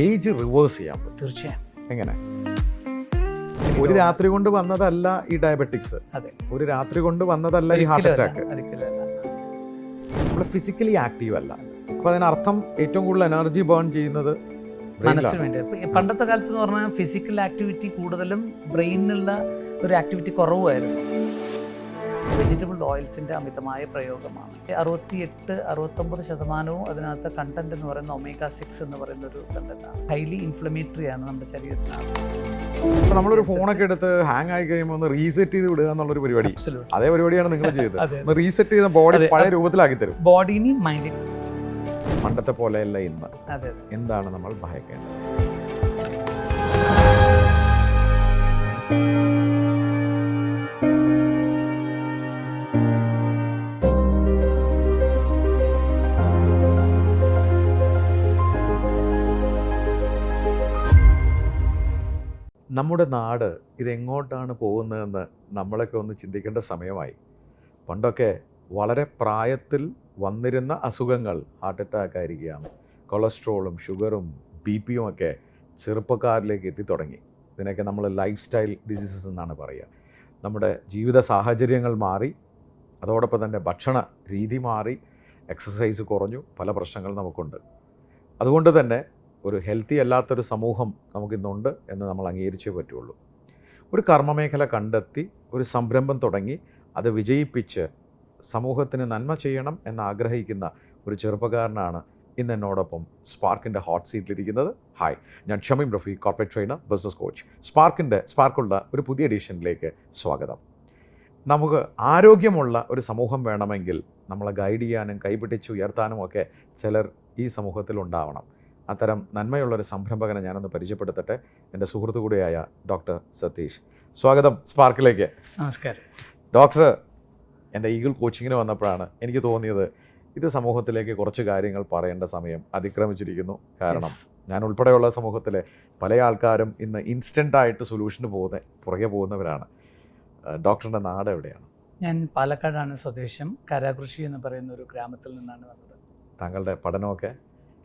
Age reverse ചെയ്യാൻ പറ്റും. തീർച്ചയായും. എങ്ങനെ? ഒരു രാത്രി കൊണ്ട് വന്നതല്ല ഈ ഡയബറ്റിക്സ്, അതെ, ഒരു രാത്രി കൊണ്ട് വന്നതല്ല ഈ ഹാർട്ട് അറ്റാക്ക്. നമ്മൾ ഫിസിക്കലി ആക്റ്റീവ് അല്ല. അപ്പോൾ അതിനർത്ഥം ഏറ്റവും കൂടുതൽ എനർജി ബേൺ ചെയ്യുന്നത് മനസ്സിന് വേണ്ടി. പണ്ടത്തെ കാലത്ത് എന്ന് പറഞ്ഞാൽ ഫിസിക്കൽ ആക്ടിവിറ്റി കൂടുതലും ബ്രെയിനിനുള്ള ഒരു ആക്ടിവിറ്റി കുറവായിരുന്നു. വെജിറ്റബിൾ ഓയിൽസിൻ്റെ അമിതമായ പ്രയോഗമാണ്. 68-69% അതിനകത്ത് കണ്ടന്റ് എന്ന് പറയുന്ന ഒമേഗ 6 എന്ന് പറയുന്ന ഒരു കണ്ടന്റാണ്. ഹൈലി ഇൻഫ്ലമേറ്ററി ആണ് നമ്മുടെ ശരീരത്തിനകത്ത്. അപ്പോൾ നമ്മളൊരു ഫോണൊക്കെ എടുത്ത് ഹാങ് ആയി കഴിയുമ്പോൾ ഒന്ന് റീസെറ്റ് ചെയ്ത് വിടുക എന്നുള്ളൊരു പരിപാടി, അതേ പരിപാടിയാണ് നിങ്ങൾ ചെയ്തത്. ഒന്ന് റീസെറ്റ് ചെയ്ത ബോഡി പഴയ രൂപത്തിലാക്കി തരും. ബോഡിനെയും മൈൻഡിനെയും. പണ്ടത്തെ പോലെയല്ല ഇന്ന്. അതെ. എന്താണ് നമ്മൾ ഭയക്കേണ്ടത്? നമ്മുടെ നാട് ഇതെങ്ങോട്ടാണ് പോകുന്നതെന്ന് നമ്മളൊക്കെ ഒന്ന് ചിന്തിക്കേണ്ട സമയമായി. പണ്ടൊക്കെ വളരെ പ്രായത്തിൽ വന്നിരുന്ന അസുഖങ്ങൾ, ഹാർട്ട് അറ്റാക്ക് ആയിരിക്കാം, കൊളസ്ട്രോളും ഷുഗറും BP-യും ഒക്കെ ചെറുപ്പക്കാരിലേക്ക് എത്തിത്തുടങ്ങി. ഇതിനൊക്കെ നമ്മൾ ലൈഫ് സ്റ്റൈൽ ഡിസീസസ് എന്നാണ് പറയുക. നമ്മുടെ ജീവിത സാഹചര്യങ്ങൾ മാറി, അതോടൊപ്പം തന്നെ ഭക്ഷണ രീതി മാറി, എക്സസൈസ് കുറഞ്ഞു, പല പ്രശ്നങ്ങൾ നമുക്കുണ്ട്. അതുകൊണ്ട് തന്നെ ഒരു ഹെൽത്തി അല്ലാത്തൊരു സമൂഹം നമുക്കിന്നുണ്ട് എന്ന് നമ്മൾ അംഗീകരിച്ചേ പറ്റുള്ളൂ. ഒരു കർമ്മമേഖല കണ്ടെത്തി ഒരു സംരംഭം തുടങ്ങി അത് വിജയിപ്പിച്ച് സമൂഹത്തിന് നന്മ ചെയ്യണം എന്ന് ആഗ്രഹിക്കുന്ന ഒരു ചെറുപ്പക്കാരനാണ് ഇന്ന് എന്നോടൊപ്പം സ്പാർക്കിൻ്റെ ഹോട്ട് സീറ്റിലിരിക്കുന്നത്. ഹായ്, ഞാൻ Shameem Rafi, corporate trainer, business coach. സ്പാർക്കുള്ള ഒരു പുതിയ എഡിഷനിലേക്ക് സ്വാഗതം. നമുക്ക് ആരോഗ്യമുള്ള ഒരു സമൂഹം വേണമെങ്കിൽ നമ്മളെ ഗൈഡ് ചെയ്യാനും കൈപിടിച്ച് ഉയർത്താനും ഒക്കെ ചിലർ ഈ സമൂഹത്തിൽ ഉണ്ടാവണം. അത്തരം നന്മയുള്ളൊരു സംരംഭകനെ ഞാനൊന്ന് പരിചയപ്പെടുത്തട്ടെ. എൻ്റെ സുഹൃത്തു കൂടിയായ ഡോക്ടർ സതീഷ്. സ്വാഗതം സ്പാർക്കിലേക്ക്. നമസ്കാരം ഡോക്ടർ. എൻ്റെ ഈഗിൾ കോച്ചിങ്ങിന് വന്നപ്പോഴാണ് എനിക്ക് തോന്നിയത് ഇത് സമൂഹത്തിലേക്ക് കുറച്ച് കാര്യങ്ങൾ പറയേണ്ട സമയം അതിക്രമിച്ചിരിക്കുന്നു. കാരണം ഞാൻ ഉൾപ്പെടെയുള്ള സമൂഹത്തിലെ പല ആൾക്കാരും ഇന്ന് ഇൻസ്റ്റൻ്റായിട്ട് സൊല്യൂഷന് പുറകെ പോകുന്നവരാണ്. ഡോക്ടറിൻ്റെ നാട് എവിടെയാണ്? ഞാൻ പാലക്കാടാണ് സ്വദേശം. കരാകൃഷി എന്ന് പറയുന്ന ഒരു ഗ്രാമത്തിൽ നിന്നാണ് വന്നത്. താങ്കളുടെ പഠനമൊക്കെ?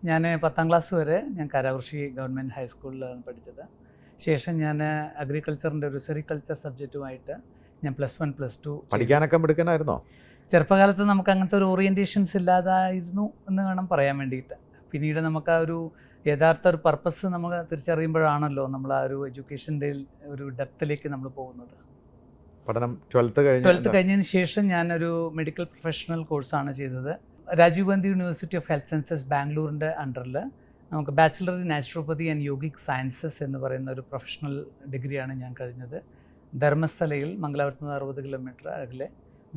ഞാൻ 10ാം ക്ലാസ് വരെ ഞാൻ കരാകൃഷി ഗവൺമെൻറ് ഹൈസ്കൂളിലാണ് പഠിച്ചത്. ശേഷം ഞാൻ അഗ്രികൾച്ചറിൻ്റെ ഒരു സെറികൾച്ചർ സബ്ജക്റ്റുമായിട്ട് ഞാൻ +1 +2 പഠിക്കാനൊക്കെ മിടുക്കനായിരുന്നോ? ചെറുപ്പകാലത്ത് നമുക്ക് അങ്ങനത്തെ ഒരു ഓറിയൻറ്റേഷൻസ് ഇല്ലാതായിരുന്നു എന്ന് വേണം പറയാൻ വേണ്ടിയിട്ട്. പിന്നീട് നമുക്ക് ആ ഒരു യഥാർത്ഥ ഒരു പർപ്പസ് നമ്മൾ തിരിച്ചറിയുമ്പോഴാണല്ലോ നമ്മൾ ആ ഒരു എഡ്യൂക്കേഷൻ്റെ ഒരു ഡെപ്തിലേക്ക് നമ്മൾ പോകുന്നത്. പഠനം 12th കഴിഞ്ഞതിന് ശേഷം ഞാനൊരു മെഡിക്കൽ പ്രൊഫഷണൽ കോഴ്സാണ് ചെയ്തത്. Rajiv Gandhi university of health sciences ബാംഗ്ലൂരിൻ്റെ അണ്ടറിൽ നമുക്ക് bachelor in naturopathy and yogic sciences എന്ന് പറയുന്ന ഒരു പ്രൊഫഷണൽ ഡിഗ്രിയാണ് ഞാൻ കഴിഞ്ഞത്. ധർമ്മസ്ഥലയിൽ, മംഗലാപുരത്ത് 60 കിലോമീറ്റർ അകലെ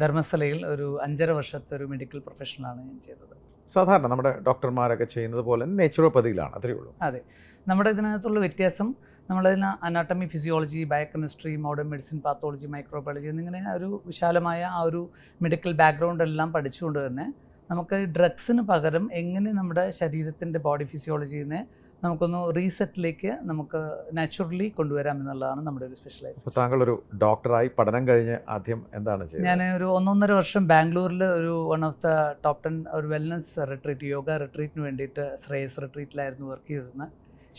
ധർമ്മസ്ഥലയിൽ ഒരു 5.5 വർഷത്തെ ഒരു മെഡിക്കൽ പ്രൊഫഷനാണ് ഞാൻ ചെയ്തത്. സാധാരണ നമ്മുടെ ഡോക്ടർമാരൊക്കെ ചെയ്യുന്നത് പോലെ നേച്ചുറോപ്പതിയിലാണ്, അത്രയേ ഉള്ളൂ. അതെ, നമ്മുടെ ഇതിനകത്തുള്ള വ്യത്യാസം നമ്മളതിന് anatomy, physiology, biochemistry, modern medicine, pathology, microbiology എന്നിങ്ങനെ ഒരു വിശാലമായ ആ ഒരു മെഡിക്കൽ ബാക്ക്ഗ്രൗണ്ട് എല്ലാം പഠിച്ചുകൊണ്ട് തന്നെ നമുക്ക് ഡ്രഗ്സിന് പകരം എങ്ങനെ നമ്മുടെ ശരീരത്തിൻ്റെ ബോഡി ഫിസിയോളജീനെ നമുക്കൊന്ന് റീസെറ്റിലേക്ക് നമുക്ക് നാച്ചുറലി കൊണ്ടുവരാം എന്നുള്ളതാണ് നമ്മുടെ ഒരു സ്പെഷ്യലൈസേഷൻ. താങ്കൾ ഒരു ഡോക്ടറായി പഠനം കഴിഞ്ഞ് ആദ്യം എന്താണ് ചെയ്തത്? ഞാൻ ഒരു 1.5 വർഷം ബാംഗ്ലൂരിൽ ഒരു വൺ ഓഫ് ദ ടോപ്പ് 10 ഒരു വെൽനസ് റിട്രീറ്റ്, യോഗ റിട്രീറ്റിന് വേണ്ടിയിട്ട് ശ്രേയസ് റിട്രീറ്റിലായിരുന്നു വർക്ക് ചെയ്തിരുന്നത്.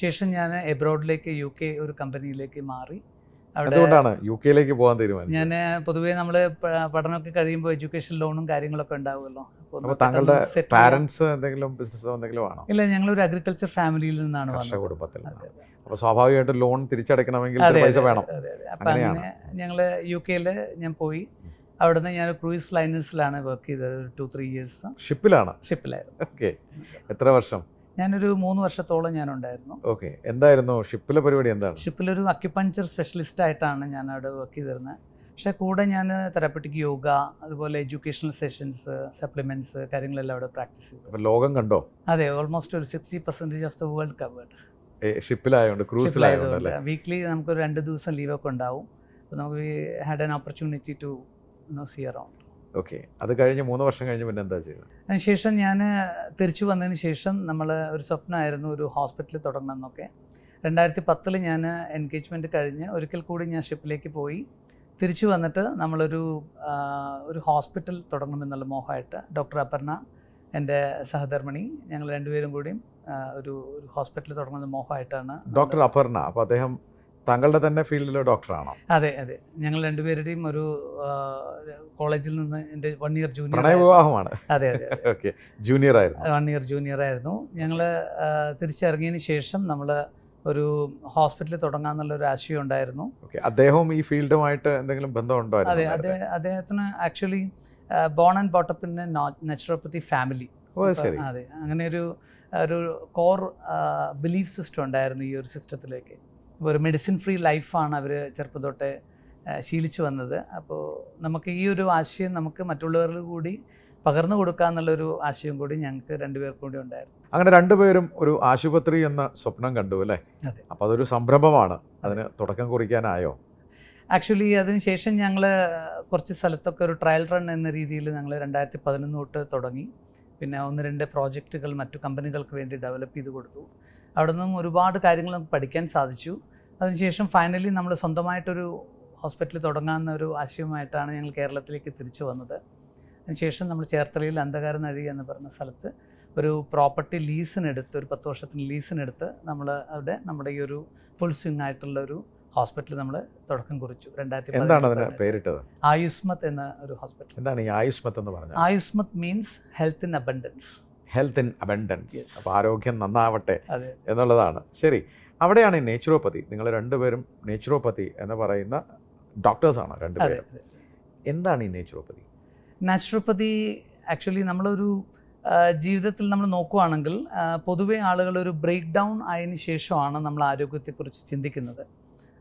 ശേഷം ഞാൻ എബ്രോഡിലേക്ക് UK ഒരു കമ്പനിയിലേക്ക് മാറി. അതുകൊണ്ടാണ് UK-ലേക്ക് പോകാൻ തീരുമാനിച്ചത്. ഞാൻ പൊതുവേ നമ്മൾ പഠനമൊക്കെ കഴിയുമ്പോൾ എഡ്യൂക്കേഷൻ ലോണും കാര്യങ്ങളൊക്കെ ഉണ്ടാവുമല്ലോ. അപ്പോൾ താങ്കളുടെ പാരന്റ്സ് എന്തെങ്കിലും ബിസിനസ് എന്തെങ്കിലും ആണോ? ഇല്ല, ഞങ്ങളൊരു അഗ്രികൾച്ചർ ഫാമിലിയിൽ നിന്നാണ് വന്നത്. കുടുംബത്തിൽ. അപ്പോൾ സ്വാഭാവികമായിട്ട് ലോൺ തിരിച്ചടയ്ക്കണമെങ്കിൽ പൈസ വേണം. അപ്പം അങ്ങനെ ഞങ്ങൾ UK-ൽ ഞാൻ പോയി. അവിടുന്ന് ഞാൻ ക്രൂയിസ് ലൈനേഴ്സിലാണ് വർക്ക് ചെയ്തത് 2-3 ഇയേഴ്സ്. ഷിപ്പിലായിരുന്നു. ഓക്കെ. എത്ര വർഷം? ഞാനൊരു 3 വർഷത്തോളം ഞാനുണ്ടായിരുന്നു. ഓക്കെ. എന്തായിരുന്നു ഷിപ്പിലെ പരിപാടി? എന്താണ്? ഷിപ്പിലൊരു അക്യുപഞ്ചർ സ്പെഷ്യലിസ്റ്റ് ആയിട്ടാണ് ഞാൻ അവിടെ വർക്ക് ചെയ്തിരുന്നത്. പക്ഷേ കൂടെ ഞാൻ തെറാപ്പറ്റിക് യോഗ, അതുപോലെ എഡ്യൂക്കേഷണൽ സെഷൻസ്, സപ്ലിമെൻറ്റ്സ് കാര്യങ്ങളെല്ലാം അവിടെ പ്രാക്ടീസ് ചെയ്തു. ലോകം കണ്ടോ? അതെ, ഓൾമോസ്റ്റ് ഒരു 60% ഓഫ് ദ വേൾഡ് കവേർഡ്. ഷിപ്പിലായതുകൊണ്ട്, ക്രൂസിലായതുകൊണ്ട് വീക്ക്ലി നമുക്കൊരു 2 ദിവസം ലീവൊക്കെ ഉണ്ടാവും. അപ്പോൾ നമുക്ക് had an opportunity to see around. Okay. അത് കഴിഞ്ഞ് 3 വർഷം കഴിഞ്ഞ് പിന്നെ എന്താ ചെയ്തത്? അതിനുശേഷം ഞാൻ തിരിച്ചു വന്നതിന് ശേഷം നമ്മൾ ഒരു സ്വപ്നമായിരുന്നു ഒരു ഹോസ്പിറ്റൽ തുടങ്ങണം എന്നൊക്കെ. 2010 ഞാൻ എൻഗേജ്മെൻറ്റ് കഴിഞ്ഞ് ഒരിക്കൽ കൂടി ഞാൻ ഷിപ്പിലേക്ക് പോയി. തിരിച്ചു വന്നിട്ട് നമ്മളൊരു ഹോസ്പിറ്റൽ തുടങ്ങണമെന്നുള്ള മോഹമായിട്ട് ഡോക്ടർ അപർണ എൻ്റെ സഹധർമ്മിണി, ഞങ്ങൾ രണ്ടുപേരും കൂടിയും ഒരു ഹോസ്പിറ്റൽ തുടങ്ങുന്ന മോഹമായിട്ടാണ്. ഡോക്ടർ അപർണ, അപ്പോൾ അദ്ദേഹം താങ്കളുടെ തന്നെ ഫീൽഡിലെ ഡോക്ടറാണോ? അതെ അതെ, ഞങ്ങൾ രണ്ടുപേരുടെയും ഒരു കോളേജിൽ നിന്ന് എൻ്റെ 1 ഇയർ ജൂനിയർ. പ്രണയവിവാഹമാണ്. അതെ അതെ ഓക്കെ, ജൂനിയർ ആയിരുന്നു. 1 ഇയർ ജൂനിയർ ആയിരുന്നു. ഞങ്ങൾ തിരിച്ചിറങ്ങിയതിന് ശേഷം നമ്മൾ ഒരു ഹോസ്പിറ്റൽ തുടങ്ങാമെന്നുള്ളൊരു ആശയം ഉണ്ടായിരുന്നു. അദ്ദേഹവും ഈ ഫീൽഡുമായിട്ട് എന്തെങ്കിലും ബന്ധമുണ്ടോ? അതെ, അദ്ദേഹത്തിന് actually born and brought up in naturopathy family. അതെ, അങ്ങനെ ഒരു കോർ ബിലീഫ് സിസ്റ്റം ഉണ്ടായിരുന്നു ഈ ഒരു സിസ്റ്റത്തിലേക്ക്. അപ്പോൾ ഒരു മെഡിസിൻ ഫ്രീ ലൈഫാണ് അവർ ചെറുപ്പം തൊട്ടേ ശീലിച്ചു വന്നത്. അപ്പോൾ നമുക്ക് ഈ ഒരു ആശയം നമുക്ക് മറ്റുള്ളവർക്ക് കൂടി പകർന്നു കൊടുക്കുക എന്നുള്ളൊരു ആശയം കൂടി ഞങ്ങൾക്ക് രണ്ടുപേർക്കും കൂടി ഉണ്ടായിരുന്നു. അങ്ങനെ രണ്ടുപേരും ഒരു ആശുപത്രി എന്ന സ്വപ്നം കണ്ടു അല്ലേ? അതെ. അപ്പോൾ അതൊരു സംരംഭമാണ്. അതിന് തുടക്കം കുറിക്കാനായോ? ആക്ച്വലി അതിനുശേഷം ഞങ്ങൾ കുറച്ച് സ്ഥലത്തൊക്കെ ഒരു ട്രയൽ റൺ എന്ന രീതിയിൽ ഞങ്ങൾ 2011 തൊട്ട് തുടങ്ങി. പിന്നെ 1-2 പ്രോജക്റ്റുകൾ മറ്റു കമ്പനികൾക്ക് വേണ്ടി ഡെവലപ്പ് ചെയ്ത് കൊടുത്തു. അവിടെ നിന്നും ഒരുപാട് കാര്യങ്ങൾ നമുക്ക് പഠിക്കാൻ സാധിച്ചു. അതിനുശേഷം ഫൈനലി നമ്മൾ സ്വന്തമായിട്ടൊരു ഹോസ്പിറ്റൽ തുടങ്ങാമെന്ന ഒരു ആശയമായിട്ടാണ് ഞങ്ങൾ കേരളത്തിലേക്ക് തിരിച്ചു വന്നത്. അതിനുശേഷം നമ്മൾ ചേർത്തലയിൽ അന്ധകാരനഴി എന്ന് പറഞ്ഞ സ്ഥലത്ത് ഒരു പ്രോപ്പർട്ടി ലീസിനെടുത്ത്, ഒരു 10 വർഷത്തിന് ലീസിനെടുത്ത് നമ്മൾ അവിടെ നമ്മുടെ ഈ ഒരു ഫുൾ സ്വിംഗ് ആയിട്ടുള്ള ഒരു ഹോസ്പിറ്റൽ നമ്മൾ തുടക്കം കുറിച്ചു. 2010. എന്താണ് അതിന് പേരിട്ടത്? ആയുഷ്മത് എന്ന ഒരു ഹോസ്പിറ്റൽ. എന്താണ് ഈ ആയുഷ്മത് എന്ന് പറഞ്ഞാൽ? ആയുഷ്മത് means health in abundance. Health in abundance, അപ്പോൾ ആരോഗ്യം നന്നാവട്ടെ എന്നുള്ളതാണ്. ശരി, അവിടെയാണ് ഈ നേച്ചുറോപ്പതി. നിങ്ങൾ രണ്ടുപേരും നേച്ചുറോപ്പതി എന്ന് പറയുന്ന ഡോക്ടേഴ്സാണ് രണ്ടുപേരും. എന്താണ് ഈ നേച്ചുറോപ്പതി? നാച്ചുറോപ്പതി ആക്ച്വലി നമ്മളൊരു ജീവിതത്തിൽ നമ്മൾ നോക്കുകയാണെങ്കിൽ പൊതുവെ ആളുകൾ ഒരു ബ്രേക്ക് ഡൗൺ ആയതിനു ശേഷമാണ് നമ്മൾ ആരോഗ്യത്തെക്കുറിച്ച് ചിന്തിക്കുന്നത്.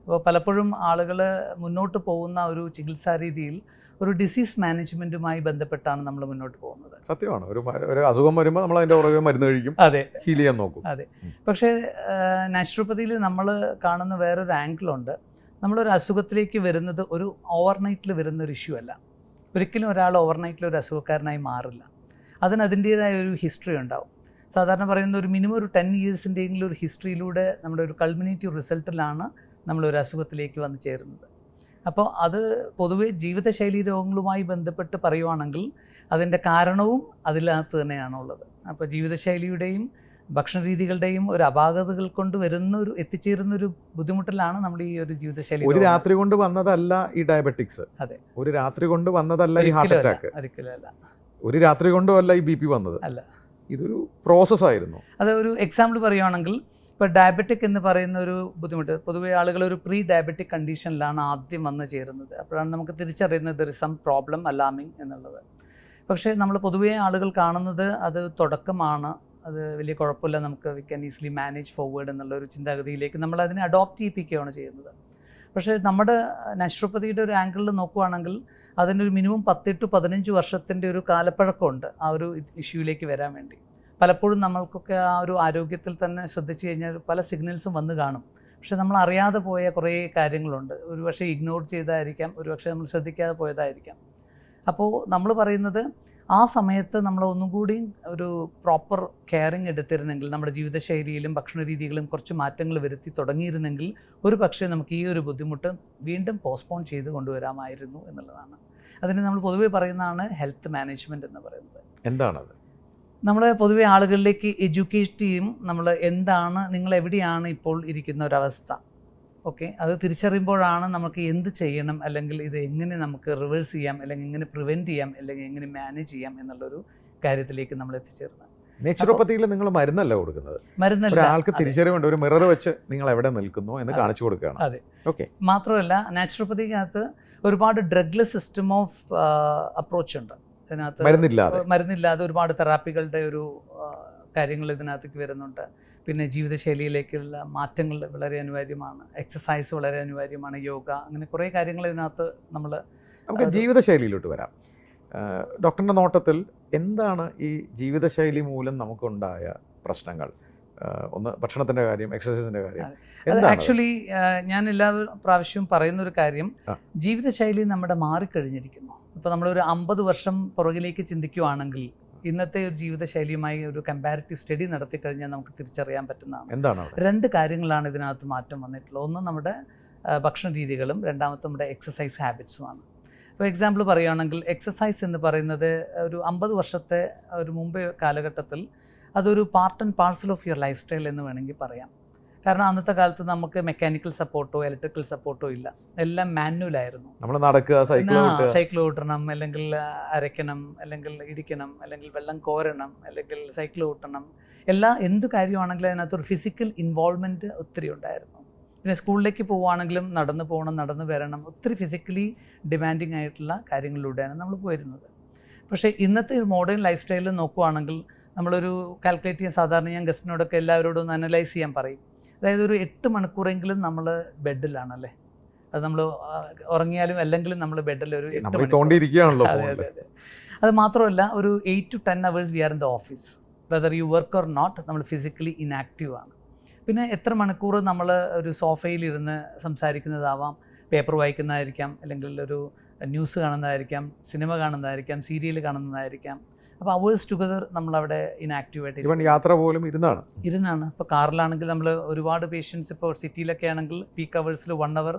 അപ്പോൾ പലപ്പോഴും ആളുകൾ മുന്നോട്ട് പോകുന്ന ഒരു ചികിത്സാ രീതിയിൽ ഒരു ഡിസീസ് മാനേജ്മെൻറ്റുമായി ബന്ധപ്പെട്ടാണ് നമ്മൾ മുന്നോട്ട് പോകുന്നത്. സത്യമാണ്. ഒരു അസുഖം വരുമ്പോൾ നമ്മൾ അതിൻ്റെ പുറകെ മരുന്ന് കഴിക്കും, അതെ, ഹീൽ ചെയ്യാൻ നോക്കും. അതെ. പക്ഷേ നാച്ചുറോപ്പതിയിൽ നമ്മൾ കാണുന്ന വേറൊരു ആംഗിളുണ്ട്. നമ്മളൊരു അസുഖത്തിലേക്ക് വരുന്നത് ഒരു ഓവർനൈറ്റിൽ വരുന്ന ഒരു ഇഷ്യൂ അല്ല. ഒരിക്കലും ഒരാൾ ഓവർനൈറ്റിൽ ഒരു അസുഖക്കാരനായി മാറില്ല. അതിൻ്റേതായ ഒരു ഹിസ്റ്ററി ഉണ്ടാവും. സാധാരണ പറയുന്ന ഒരു മിനിമം ഒരു 10 ഇയേഴ്സിൻ്റെയെങ്കിലും ഒരു ഹിസ്റ്ററിയിലൂടെ നമ്മുടെ ഒരു കൾമിനേറ്റീവ് റിസൾട്ടിലാണ് നമ്മളൊരു അസുഖത്തിലേക്ക് വന്ന് ചേരുന്നത്. അപ്പോൾ അത് പൊതുവെ ജീവിതശൈലി രോഗങ്ങളുമായി ബന്ധപ്പെട്ട് പറയുവാണെങ്കിൽ അതിൻ്റെ കാരണവും അതിനകത്ത് തന്നെയാണുള്ളത്. അപ്പോൾ ജീവിതശൈലിയുടെയും ഭക്ഷണ രീതികളുടെയും ഒരു അപാകതകൾ കൊണ്ട് എത്തിച്ചേരുന്ന ഒരു ബുദ്ധിമുട്ടിലാണ് നമ്മൾ ഈ ഒരു ജീവിതശൈലി. ഒരു രാത്രി കൊണ്ട് വന്നതല്ല ഈ ഡയബറ്റിക്സ്. അതെ, ഒരു രാത്രി കൊണ്ട് വന്നതല്ല ഈ ഹാർട്ട് അറ്റാക്ക്. ഒരിക്കലും അല്ല. ഒരു രാത്രി കൊണ്ടും അല്ല ഈ BP വന്നത്. അല്ല, ഇതൊരു പ്രോസസ്സായിരുന്നു. അത് ഒരു എക്സാമ്പിൾ പറയുവാണെങ്കിൽ ഇപ്പോൾ ഡയബറ്റിക് എന്ന് പറയുന്ന ഒരു ബുദ്ധിമുട്ട് പൊതുവേ ആളുകൾ ഒരു പ്രീ ഡയബറ്റിക് കണ്ടീഷനിലാണ് ആദ്യം വന്ന് ചേരുന്നത്. അപ്പോഴാണ് നമുക്ക് തിരിച്ചറിയുന്നത് there is some problem alarming എന്നുള്ളത്. പക്ഷേ നമ്മൾ പൊതുവേ ആളുകൾ കാണുന്നത് അത് തുടക്കമാണ്, അത് വലിയ കുഴപ്പമില്ല, നമുക്ക് we can easily manage forward എന്നുള്ളൊരു ചിന്താഗതിയിലേക്ക് നമ്മൾ അതിനെ അഡോപ്റ്റ് ചെയ്യിപ്പിക്കുകയാണ് ചെയ്യുന്നത്. പക്ഷേ നമ്മുടെ നാച്ചുറോപ്പതിയുടെ ഒരു ആംഗിളിൽ നോക്കുകയാണെങ്കിൽ അതിൻ്റെ ഒരു മിനിമം 10 to 15 വർഷത്തിൻ്റെ ഒരു കാലപ്പഴക്കമുണ്ട് ആ ഒരു ഇഷ്യൂയിലേക്ക് വരാൻ വേണ്ടി. പലപ്പോഴും നമ്മൾക്കൊക്കെ ആ ഒരു ആരോഗ്യത്തിൽ തന്നെ ശ്രദ്ധിച്ചു കഴിഞ്ഞാൽ പല സിഗ്നൽസും വന്ന് കാണും. പക്ഷെ നമ്മൾ അറിയാതെ പോയ കുറേ കാര്യങ്ങളുണ്ട്. ഒരുപക്ഷെ ഇഗ്നോർ ചെയ്തായിരിക്കാം, ഒരുപക്ഷെ നമ്മൾ ശ്രദ്ധിക്കാതെ പോയതായിരിക്കാം. അപ്പോൾ നമ്മൾ പറയുന്നത് ആ സമയത്ത് നമ്മൾ ഒന്നും കൂടി ഒരു പ്രോപ്പർ കെയറിങ് എടുത്തിരുന്നെങ്കിൽ, നമ്മുടെ ജീവിതശൈലിയിലും ഭക്ഷണ രീതികളും കുറച്ച് മാറ്റങ്ങൾ വരുത്തി തുടങ്ങിയിരുന്നെങ്കിൽ ഒരു പക്ഷേ നമുക്ക് ഈ ഒരു ബുദ്ധിമുട്ട് വീണ്ടും പോസ്റ്റ്പോൺ ചെയ്ത് കൊണ്ടുവരാമായിരുന്നു എന്നുള്ളതാണ്. അതിന് നമ്മൾ പൊതുവെ പറയുന്നതാണ് ഹെൽത്ത് മാനേജ്മെൻറ്റ് എന്ന് പറയുന്നത്. എന്താണത്? നമ്മൾ പൊതുവെ ആളുകളിലേക്ക് എഡ്യൂക്കേറ്റ് ചെയ്യും. നമ്മൾ എന്താണ്, നിങ്ങൾ എവിടെയാണ് ഇപ്പോൾ ഇരിക്കുന്ന ഒരവസ്ഥ, ഓക്കെ, അത് തിരിച്ചറിയുമ്പോഴാണ് നമുക്ക് എന്ത് ചെയ്യണം, അല്ലെങ്കിൽ ഇത് എങ്ങനെ നമുക്ക് റിവേഴ്സ് ചെയ്യാം, അല്ലെങ്കിൽ എങ്ങനെ പ്രിവെൻറ്റ് ചെയ്യാം, അല്ലെങ്കിൽ എങ്ങനെ മാനേജ് ചെയ്യാം എന്നുള്ളൊരു കാര്യത്തിലേക്ക് നമ്മൾ എത്തിച്ചേർന്നത്. നേച്ചുറോപ്പതിയിൽ നിങ്ങൾ മരുന്നല്ല കൊടുക്കുന്നത്, മരുന്നല്ല, ഒരാൾക്ക് തിരിച്ചറിവുണ്ട്. ഒരു മിറർ വെച്ച് നിങ്ങൾ എവിടെ നിൽക്കുന്നു എന്ന് കാണിച്ചു കൊടുക്കുകയാണ്. അതെ, ഓക്കെ. മാത്രമല്ല നാച്ചുറോപ്പതിക്കകത്ത് ഒരുപാട് ഡ്രഗ്ലെസ് സിസ്റ്റം ഓഫ് അപ്രോച്ച് ഉണ്ട്. ഇതിനകത്ത് മരുന്നില്ലാതെ ഒരുപാട് തെറാപ്പികളുടെ ഒരു കാര്യങ്ങൾ ഇതിനകത്തേക്ക് വരുന്നുണ്ട്. പിന്നെ ജീവിതശൈലിയിലേക്കുള്ള മാറ്റങ്ങൾ വളരെ അനിവാര്യമാണ്, എക്സസൈസ് വളരെ അനിവാര്യമാണ്, യോഗ, അങ്ങനെ കുറേ കാര്യങ്ങൾ ഇതിനകത്ത് നമുക്ക് ജീവിതശൈലിയിലോട്ട് വരാം. ഡോക്ടറിൻ്റെ നോട്ടത്തിൽ എന്താണ് ഈ ജീവിതശൈലി മൂലം നമുക്കുണ്ടായ പ്രശ്നങ്ങൾ? ഒന്ന് ഭക്ഷണത്തിൻ്റെ കാര്യം, എക്സസൈസിൻ്റെ കാര്യം. ആക്ച്വലി ഞാൻ എല്ലാ പ്രാവശ്യവും പറയുന്നൊരു കാര്യം, ജീവിതശൈലി നമ്മുടെ മാറിക്കഴിഞ്ഞിരിക്കുന്നു. ഇപ്പോൾ നമ്മളൊരു 50 വർഷം പുറകിലേക്ക് ചിന്തിക്കുകയാണെങ്കിൽ ഇന്നത്തെ ഒരു ജീവിതശൈലിയുമായി ഒരു കമ്പാരിറ്റീവ് സ്റ്റഡി നടത്തിക്കഴിഞ്ഞാൽ നമുക്ക് തിരിച്ചറിയാൻ പറ്റുന്നതാണ്. എന്താണ്? 2 കാര്യങ്ങളാണ് ഇതിനകത്ത് മാറ്റം വന്നിട്ടുള്ളത്. ഒന്ന് നമ്മുടെ ഭക്ഷണ രീതികളും, രണ്ടാമത്തെ നമ്മുടെ എക്സസൈസ് ഹാബിറ്റ്സുമാണ്. ഇപ്പോൾ എക്സാമ്പിൾ പറയുകയാണെങ്കിൽ എക്സസൈസ് എന്ന് പറയുന്നത് ഒരു 50 വർഷത്തെ ഒരു മുമ്പേ കാലഘട്ടത്തിൽ അതൊരു part and parcel of your life style എന്ന് വേണമെങ്കിൽ പറയാം. കാരണം അന്നത്തെ കാലത്ത് നമുക്ക് മെക്കാനിക്കൽ സപ്പോർട്ടോ ഇലക്ട്രിക്കൽ സപ്പോർട്ടോ ഇല്ല, എല്ലാം മാനുവലായിരുന്നു. നമ്മൾ നടക്കുക, സൈക്കിൾ ഓട്ടണം, അല്ലെങ്കിൽ അരയ്ക്കണം, അല്ലെങ്കിൽ ഇടിക്കണം, അല്ലെങ്കിൽ വെള്ളം കോരണം, അല്ലെങ്കിൽ സൈക്കിൾ ഓട്ടണം, എന്ത് കാര്യമാണെങ്കിലും അതിനകത്തൊരു ഫിസിക്കൽ ഇൻവോൾവ്മെൻറ്റ് ഒത്തിരി ഉണ്ടായിരുന്നു. പിന്നെ സ്കൂളിലേക്ക് പോവുകയാണെങ്കിലും നടന്നു പോകണം, നടന്നു വരണം, ഒത്തിരി ഫിസിക്കലി ഡിമാൻഡിങ് ആയിട്ടുള്ള കാര്യങ്ങളിലൂടെയാണ് നമ്മൾ പോയിരുന്നത്. പക്ഷേ ഇന്നത്തെ മോഡേൺ ലൈഫ് സ്റ്റൈലിൽ നോക്കുകയാണെങ്കിൽ നമ്മളൊരു കാൽക്കുലേറ്റ് ചെയ്യാൻ സാധാരണ ഞാൻ ഗസ്റ്റിനോടൊക്കെ എല്ലാവരോടും ഒന്ന് അനലൈസ് ചെയ്യാൻ പറയും. അതായത് ഒരു 8 മണിക്കൂറെങ്കിലും നമ്മൾ ബെഡിലാണല്ലേ, അത് നമ്മൾ ഉറങ്ങിയാലും അല്ലെങ്കിലും നമ്മൾ ബെഡിൽ ഒരു 8 മണിക്കൂർ. അതെ. അത് മാത്രമല്ല ഒരു 8 to 10 hours we are in the office, whether you work or not, നമ്മൾ ഫിസിക്കലി ഇനാക്റ്റീവ് ആണ്. പിന്നെ എത്ര മണിക്കൂർ നമ്മൾ ഒരു സോഫയിലിരുന്ന് സംസാരിക്കുന്നതാവാം, പേപ്പർ വായിക്കുന്നതായിരിക്കാം, അല്ലെങ്കിൽ ഒരു ന്യൂസ് കാണുന്നതായിരിക്കാം, സിനിമ കാണുന്നതായിരിക്കാം, സീരിയൽ കാണുന്നതായിരിക്കാം. അപ്പോൾ അവേഴ്സ് ടുഗദർ നമ്മളവിടെ ഇനാക്റ്റീവായിട്ട് യാത്ര പോലും ഇരുന്നാണ്. ഇപ്പോൾ കാറിലാണെങ്കിൽ നമ്മൾ ഒരുപാട് പേഷ്യൻസ് ഇപ്പോൾ സിറ്റിയിലൊക്കെ ആണെങ്കിൽ പീക്ക് അവേഴ്സിൽ 1 hour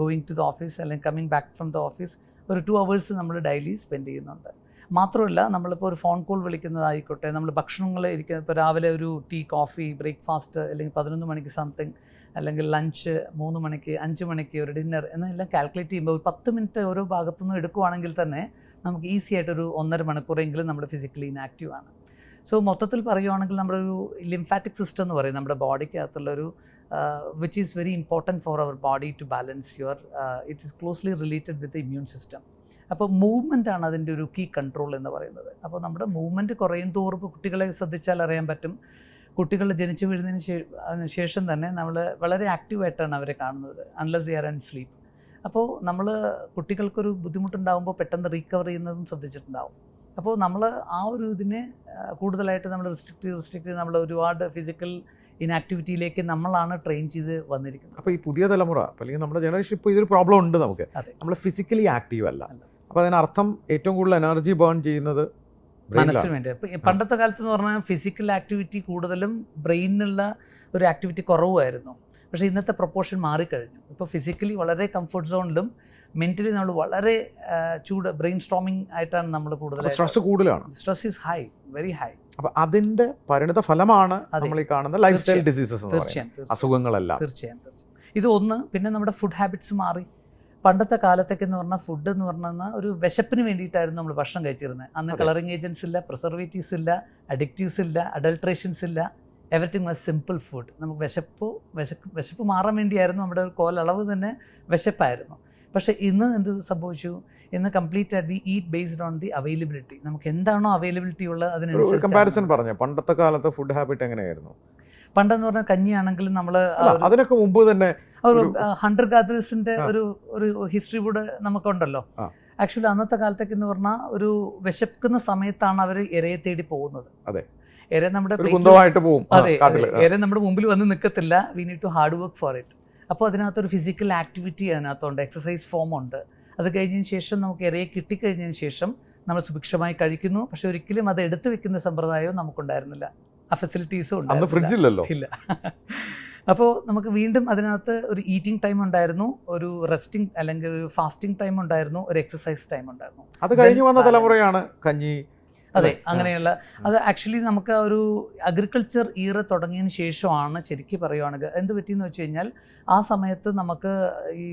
going to the office അല്ലെങ്കിൽ coming back from the office, ഒരു 2 hours നമ്മൾ ഡെയിലി സ്പെൻഡ് ചെയ്യുന്നുണ്ട്. മാത്രമല്ല നമ്മളിപ്പോൾ ഒരു ഫോൺ കോൾ വിളിക്കുന്നതായിക്കോട്ടെ, നമ്മൾ ഭക്ഷണങ്ങൾ ഇപ്പോൾ രാവിലെ ഒരു ടീ, കോഫി, ബ്രേക്ക്ഫാസ്റ്റ്, അല്ലെങ്കിൽ 11 മണിക്ക് സംതിങ്, അല്ലെങ്കിൽ ലഞ്ച് 3 മണിക്ക്, 5 മണിക്ക് ഒരു ഡിന്നർ എന്നെല്ലാം കാൽക്കുലേറ്റ് ചെയ്യുമ്പോൾ ഒരു 10 മിനിറ്റ് ഓരോ ഭാഗത്തുനിന്ന് എടുക്കുവാണെങ്കിൽ തന്നെ നമുക്ക് ഈസി ആയിട്ടൊരു 1.5 മണിക്കൂറെങ്കിലും നമ്മൾ ഫിസിക്കലി ഇനാക്റ്റീവ് ആണ്. സോ മൊത്തത്തിൽ പറയുവാണെങ്കിൽ നമ്മുടെ ഒരു ലിംഫാറ്റിക് സിസ്റ്റം എന്ന് പറയും നമ്മുടെ ബോഡിക്കകത്തുള്ളൊരു which is very important for our body to balance it is closely related with the immune system. അപ്പോൾ മൂവ്മെൻറ്റാണ് അതിൻ്റെ ഒരു കീ കൺട്രോൾ എന്ന് പറയുന്നത്. അപ്പോൾ നമ്മുടെ മൂവ്മെൻറ്റ് കുറയും തോറും കുട്ടികളെ ശ്രദ്ധിച്ചാൽ അറിയാൻ പറ്റും, കുട്ടികൾ ജനിച്ചു വീഴുന്നതിന് ശേഷം തന്നെ നമ്മൾ വളരെ ആക്റ്റീവായിട്ടാണ് അവരെ കാണുന്നത്, unless they are and sleep. അപ്പോൾ നമ്മൾ കുട്ടികൾക്കൊരു ബുദ്ധിമുട്ടുണ്ടാകുമ്പോൾ പെട്ടെന്ന് റീകവർ ചെയ്യുന്നതും ശ്രദ്ധിച്ചിട്ടുണ്ടാവും. അപ്പോൾ നമ്മൾ ആ ഒരു ഇതിനെ കൂടുതലായിട്ട് നമ്മൾ റിസ്ട്രിക്റ്റ് ചെയ്ത് നമ്മൾ ഒരുപാട് ഫിസിക്കൽ ഇനാക്ടിവിറ്റിയിലേക്ക് നമ്മളാണ് ട്രെയിൻ ചെയ്ത് വന്നിരിക്കുന്നത്. അപ്പോൾ ഈ പുതിയ തലമുറ അല്ലെങ്കിൽ നമ്മുടെ ജനറേഷൻ ഇപ്പോൾ ഇതൊരു പ്രോബ്ലം ഉണ്ട് നമുക്ക്, നമ്മൾ ഫിസിക്കലി ആക്റ്റീവ് അല്ല. അപ്പോൾ അതിനർത്ഥം ഏറ്റവും കൂടുതൽ എനർജി ബേൺ ചെയ്യുന്നത് മനസ്സിന് വേണ്ടി. ഇപ്പോൾ പണ്ടത്തെ കാലത്ത് എന്ന് പറഞ്ഞാൽ ഫിസിക്കൽ ആക്ടിവിറ്റി കൂടുതലും ബ്രെയിനിനുള്ള ഒരു ആക്ടിവിറ്റി കുറവായിരുന്നു. പക്ഷേ ഇന്നത്തെ പ്രൊപ്പോർഷൻ മാറിക്കഴിഞ്ഞു. ഇപ്പോൾ ഫിസിക്കലി വളരെ കംഫർട്ട് സോണിലും മെൻ്റലി നമ്മൾ വളരെ ബ്രെയിൻ സ്ട്രോമിങ് ആയിട്ടാണ് നമ്മൾ കൂടുതൽ. സ്ട്രെസ് കൂടുതലാണ്, stress is high, very high. അപ്പോൾ അതിൻ്റെ പരിണിത ഫലമാണ് നമ്മൾ ഈ കാണുന്ന ലൈഫ് സ്റ്റൈൽ ഡിസീസസ്, അസുഖങ്ങളെല്ലാം. തീർച്ചയായും. ഇത് ഒന്ന്. പിന്നെ നമ്മുടെ ഫുഡ് ഹാബിറ്റ്സ് മാറി. പണ്ടത്തെ കാലത്തൊക്കെ എന്ന് പറഞ്ഞാൽ ഫുഡ് എന്ന് പറഞ്ഞാൽ ഒരു വിശപ്പിന് വേണ്ടിയിട്ടായിരുന്നു നമ്മൾ ഭക്ഷണം കഴിച്ചിരുന്നത്. അന്ന് കളറിങ് ഏജൻസ് ഇല്ല, പ്രിസർവേറ്റീവ്സ് ഇല്ല, അഡിക്റ്റീവ്സ് ഇല്ല, അഡൾട്രേഷൻസ് ഇല്ല, എവറിത്തിങ് വാസ് സിമ്പിൾ ഫുഡ്. നമുക്ക് വിശപ്പ് മാറാൻ വേണ്ടിയായിരുന്നു, നമ്മുടെ ഒരു കോലളവ് തന്നെ വിശപ്പായിരുന്നു. പക്ഷേ ഇന്ന് എന്ത് സംഭവിച്ചു? ഇന്ന് കംപ്ലീറ്റ് ആയിട്ട് V eat based on the availability. നമുക്ക് എന്താണോ അവൈലബിലിറ്റി ഉള്ളത് അതിനനുസരിച്ച്. കമ്പാരിസൺ പറഞ്ഞു, പണ്ടത്തെ കാലത്ത് ഫുഡ് ഹാബിറ്റ് എങ്ങനെയായിരുന്നു? പണ്ടെന്ന് പറഞ്ഞാൽ കഞ്ഞിയാണെങ്കിലും നമ്മൾ അതിനൊക്കെ മുമ്പ് തന്നെ ഒരു ഹണ്ടർ ഗാദറേഴ്സിന്റെ ഒരു ഹിസ്റ്ററി കൂടെ നമുക്കുണ്ടല്ലോ. ആക്ച്വലി അന്നത്തെ കാലത്തൊക്കെ എന്ന് പറഞ്ഞാൽ ഒരു വിശക്കുന്ന സമയത്താണ് അവർ ഇരയെ തേടി പോകുന്നത്. ഇര നമ്മുടെ ഇര നമ്മുടെ മുമ്പിൽ വന്ന് നിൽക്കത്തില്ല. We need to hard work for it. അപ്പോൾ അതിനകത്തൊരു ഫിസിക്കൽ ആക്ടിവിറ്റി അതിനകത്തുണ്ട്, എക്സസൈസ് ഫോം ഉണ്ട്. അത് കഴിഞ്ഞതിന് ശേഷം നമുക്ക് ഇരയെ കിട്ടിക്കഴിഞ്ഞതിന് ശേഷം നമ്മൾ സുഭിക്ഷമായി കഴിക്കുന്നു. പക്ഷെ ഒരിക്കലും അത് എടുത്തു വെക്കുന്ന സമ്പ്രദായവും നമുക്കുണ്ടായിരുന്നില്ല, ആ ഫെസിലിറ്റീസും ഇല്ല. അപ്പോൾ നമുക്ക് വീണ്ടും അതിനകത്ത് ഒരു ഈറ്റിംഗ് ടൈം ഉണ്ടായിരുന്നു, ഒരു റെസ്റ്റിംഗ് അല്ലെങ്കിൽ ഒരു ഫാസ്റ്റിംഗ് ടൈം ഉണ്ടായിരുന്നു, ഒരു എക്സസൈസ് ടൈം ഉണ്ടായിരുന്നു. അത് കഴിഞ്ഞ് വന്ന തലമുറയാണ് കഞ്ഞി. അതെ, അങ്ങനെയുള്ള. അത് ആക്ച്വലി നമുക്ക് ഒരു അഗ്രികൾച്ചർ ഈറ തുടങ്ങിയതിന് ശേഷമാണ് ശരിക്കും പറയുവാണെങ്കിൽ എന്ത് പറ്റിയെന്ന് വെച്ച് കഴിഞ്ഞാൽ ആ സമയത്ത് നമുക്ക് ഈ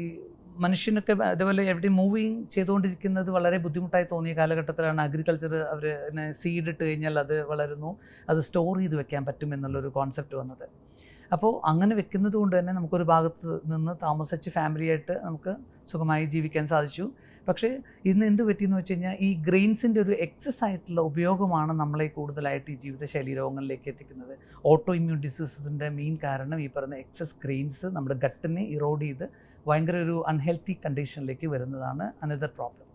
മനുഷ്യനൊക്കെ അതേപോലെ എവിടെ മൂവിങ് ചെയ്തുകൊണ്ടിരിക്കുന്നത് വളരെ ബുദ്ധിമുട്ടായി തോന്നിയ കാലഘട്ടത്തിലാണ് അഗ്രികൾച്ചർ അവർ സീഡ് ഇട്ട് കഴിഞ്ഞാൽ അത് വളരുന്നു, അത് സ്റ്റോർ ചെയ്ത് വെക്കാൻ പറ്റും എന്നുള്ളൊരു കോൺസെപ്റ്റ് വന്നത്. അപ്പോൾ അങ്ങനെ വെക്കുന്നത് കൊണ്ട് തന്നെ നമുക്കൊരു ഭാഗത്ത് നിന്ന് താമസിച്ച് ഫാമിലിയായിട്ട് നമുക്ക് സുഖമായി ജീവിക്കാൻ സാധിച്ചു. പക്ഷേ ഇന്ന് എന്ത് പറ്റിയെന്ന് വെച്ച് കഴിഞ്ഞാൽ ഈ ഗ്രെയിൻസിൻ്റെ ഒരു എക്സസ് ആയിട്ടുള്ള ഉപയോഗമാണ് നമ്മളെ കൂടുതലായിട്ട് ഈ ജീവിതശൈലി രോഗങ്ങളിലേക്ക് എത്തിക്കുന്നത്. ഓട്ടോ ഇമ്മ്യൂൺ ഡിസീസസിൻ്റെ മെയിൻ കാരണം ഈ പറയുന്ന എക്സസ് ഗ്രെയിൻസ് നമ്മുടെ ഗട്ടിനെ ഇറോഡ് ചെയ്ത് ഭയങ്കര ഒരു അൺഹെൽത്തി കണ്ടീഷനിലേക്ക് വരുന്നതാണ് അനദർ പ്രോബ്ലം.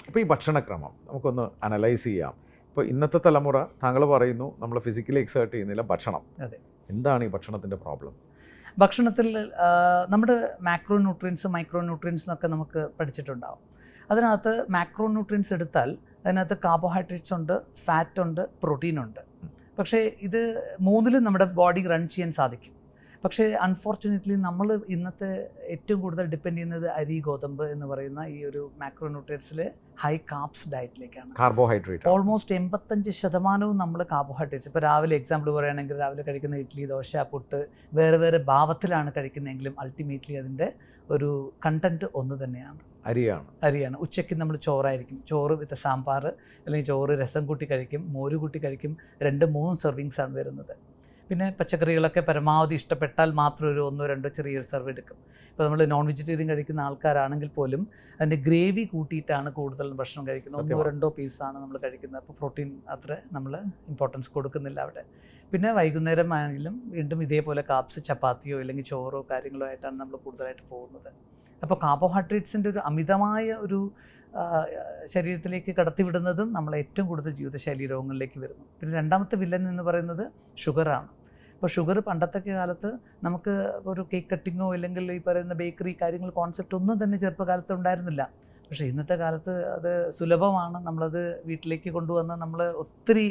അപ്പോൾ ഈ ഭക്ഷണക്രമം നമുക്കൊന്ന് അനലൈസ് ചെയ്യാം. ഇപ്പോൾ ഇന്നത്തെ തലമുറ താങ്കൾ പറയുന്നു നമ്മൾ ഫിസിക്കലി എക്സേർട്ട് ചെയ്യുന്നില്ല, ഭക്ഷണം. അതെ, എന്താണ് ഈ ഭക്ഷണത്തിൻ്റെ പ്രോബ്ലം? ഭക്ഷണത്തിൽ നമ്മുടെ മാക്രോ ന്യൂട്രിയൻസ്, മൈക്രോ ന്യൂട്രിയൻസ് എന്നൊക്കെ നമുക്ക് പഠിച്ചിട്ടുണ്ടാവും. അതിനകത്ത് മാക്രോ ന്യൂട്രിയൻസ് എടുത്താൽ അതിനകത്ത് കാർബോഹൈഡ്രേറ്റ്സ് ഉണ്ട്, ഫാറ്റ് ഉണ്ട്, പ്രോട്ടീൻ ഉണ്ട്. പക്ഷേ ഇത് മൂന്നിലും നമ്മുടെ ബോഡി റൺ ചെയ്യാൻ സാധിക്കും. പക്ഷേ അൺഫോർച്ചുനേറ്റ്ലി നമ്മൾ ഇന്നത്തെ ഏറ്റവും കൂടുതൽ ഡിപ്പെൻഡ് ചെയ്യുന്നത് അരി, ഗോതമ്പ് എന്ന് പറയുന്ന ഈ ഒരു മാക്രോ ന്യൂട്രിയൻസിലെ ഹൈ കാർബ്സ് ഡയറ്റിലേക്കാണ്. കാർബോഹൈഡ്രേറ്റ് ഓൾമോസ്റ്റ് 85% നമ്മൾ കാർബോഹൈഡ്രേറ്റ്സ്. ഇപ്പോൾ രാവിലെ എക്സാമ്പിൾ പറയുകയാണെങ്കിൽ രാവിലെ കഴിക്കുന്ന ഇഡ്ഡലി, ദോശ, പുട്ട് വേറെ വേറെ ഭാവത്തിലാണ് കഴിക്കുന്നതെങ്കിലും അൾട്ടിമേറ്റ്ലി അതിൻ്റെ ഒരു കണ്ടൻറ്റ് ഒന്ന് തന്നെയാണ്, അരിയാണ്. ഉച്ചയ്ക്ക് നമ്മൾ ചോറായിരിക്കും, ചോറ് വിത്ത് സാമ്പാർ അല്ലെങ്കിൽ ചോറ് രസം കൂട്ടി കഴിക്കും, മോര് കൂട്ടി കഴിക്കും, 2-3 സെർവിങ്സാണ് വരുന്നത്. പിന്നെ പച്ചക്കറികളൊക്കെ പരമാവധി ഇഷ്ടപ്പെട്ടാൽ മാത്രം ഒരു 1-2 ചെറിയൊരു സെർവ് എടുക്കും. ഇപ്പോൾ നമ്മൾ നോൺ വെജിറ്റേറിയൻ കഴിക്കുന്ന ആൾക്കാരാണെങ്കിൽ പോലും അതിൻ്റെ ഗ്രേവി കൂട്ടിയിട്ടാണ് കൂടുതൽ ഭക്ഷണം കഴിക്കുന്നത്. 1-2 പീസാണ് നമ്മൾ കഴിക്കുന്നത്. അപ്പോൾ പ്രോട്ടീൻ അത്ര നമ്മൾ ഇമ്പോർട്ടൻസ് കൊടുക്കുന്നില്ല അവിടെ. പിന്നെ വൈകുന്നേരം ആണെങ്കിലും വീണ്ടും ഇതേപോലെ കാപ്സ്, ചപ്പാത്തിയോ അല്ലെങ്കിൽ ചോറോ കാര്യങ്ങളോ ആയിട്ടാണ് നമ്മൾ കൂടുതലായിട്ട് പോകുന്നത്. അപ്പോൾ കാർബോഹൈഡ്രേറ്റ്സിൻ്റെ ഒരു അമിതമായ ഒരു ശരീരത്തിലേക്ക് കടത്തിവിടുന്നതും നമ്മൾ ഏറ്റവും കൂടുതൽ ജീവിതശൈലി രോഗങ്ങളിലേക്ക് വരുന്നു. പിന്നെ രണ്ടാമത്തെ വില്ലൻ എന്ന് പറയുന്നത് ഷുഗറാണ്. ഇപ്പോൾ ഷുഗർ പണ്ടത്തെ കാലത്ത് നമുക്ക് ഒരു കേക്ക് കട്ടിങ്ങോ അല്ലെങ്കിൽ ഈ പറയുന്ന ബേക്കറി കാര്യങ്ങൾ കോൺസെപ്റ്റ് ഒന്നും തന്നെ ചെറുപ്പകാലത്ത് ഉണ്ടായിരുന്നില്ല. പക്ഷേ ഇന്നത്തെ കാലത്ത് അത് സുലഭമാണ്. നമ്മളത് വീട്ടിലേക്ക് കൊണ്ടുവന്ന് നമ്മൾ ഒത്തിരി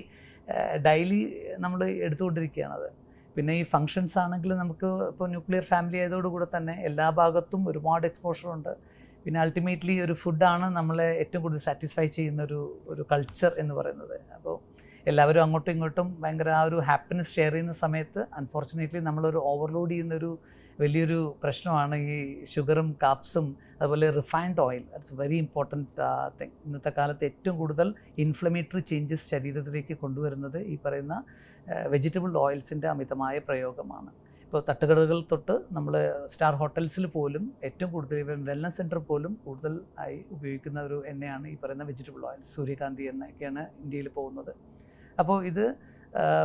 ഡെയിലി നമ്മൾ എടുത്തുകൊണ്ടിരിക്കുകയാണത്. പിന്നെ ഈ ഫങ്ഷൻസ് ആണെങ്കിൽ നമുക്ക് ഇപ്പോൾ ന്യൂക്ലിയർ ഫാമിലി ആയതോടുകൂടെ തന്നെ എല്ലാ ഭാഗത്തും ഒരുപാട് എക്സ്പോഷറുണ്ട്. പിന്നെ അൾട്ടിമേറ്റ്ലി ഒരു ഫുഡാണ് നമ്മളെ ഏറ്റവും കൂടുതൽ സാറ്റിസ്ഫൈ ചെയ്യുന്ന ഒരു കൾച്ചർ എന്ന് പറയുന്നത്. അപ്പോൾ എല്ലാവരും അങ്ങോട്ടും ഇങ്ങോട്ടും ഭയങ്കര ആ ഒരു ഹാപ്പിനെസ് ഷെയർ ചെയ്യുന്ന സമയത്ത് അൺഫോർച്ചുനേറ്റ്ലി നമ്മളൊരു ഓവർലോഡ് ചെയ്യുന്നൊരു വലിയൊരു പ്രശ്നമാണ് ഈ ഷുഗറും കാപ്സും അതുപോലെ refined oil. That's very important thing. ഇന്നത്തെ കാലത്ത് ഏറ്റവും കൂടുതൽ ഇൻഫ്ലമേറ്ററി ചേഞ്ചസ് ശരീരത്തിലേക്ക് കൊണ്ടുവരുന്നത് ഈ പറയുന്ന വെജിറ്റബിൾ ഓയിൽസിൻ്റെ അമിതമായ പ്രയോഗമാണ്. ഇപ്പോൾ തട്ടുകടകൾ തൊട്ട് നമ്മൾ സ്റ്റാർ ഹോട്ടൽസിൽ പോലും ഏറ്റവും കൂടുതൽ വെൽനസ് സെൻറ്റർ പോലും കൂടുതൽ ആയി ഉപയോഗിക്കുന്ന ഒരു എണ്ണയാണ് ഈ പറയുന്ന വെജിറ്റബിൾ ഓയിൽസ്. സൂര്യകാന്തി എണ്ണയൊക്കെയാണ് ഇന്ത്യയിൽ പോകുന്നത്. അപ്പോൾ ഇത്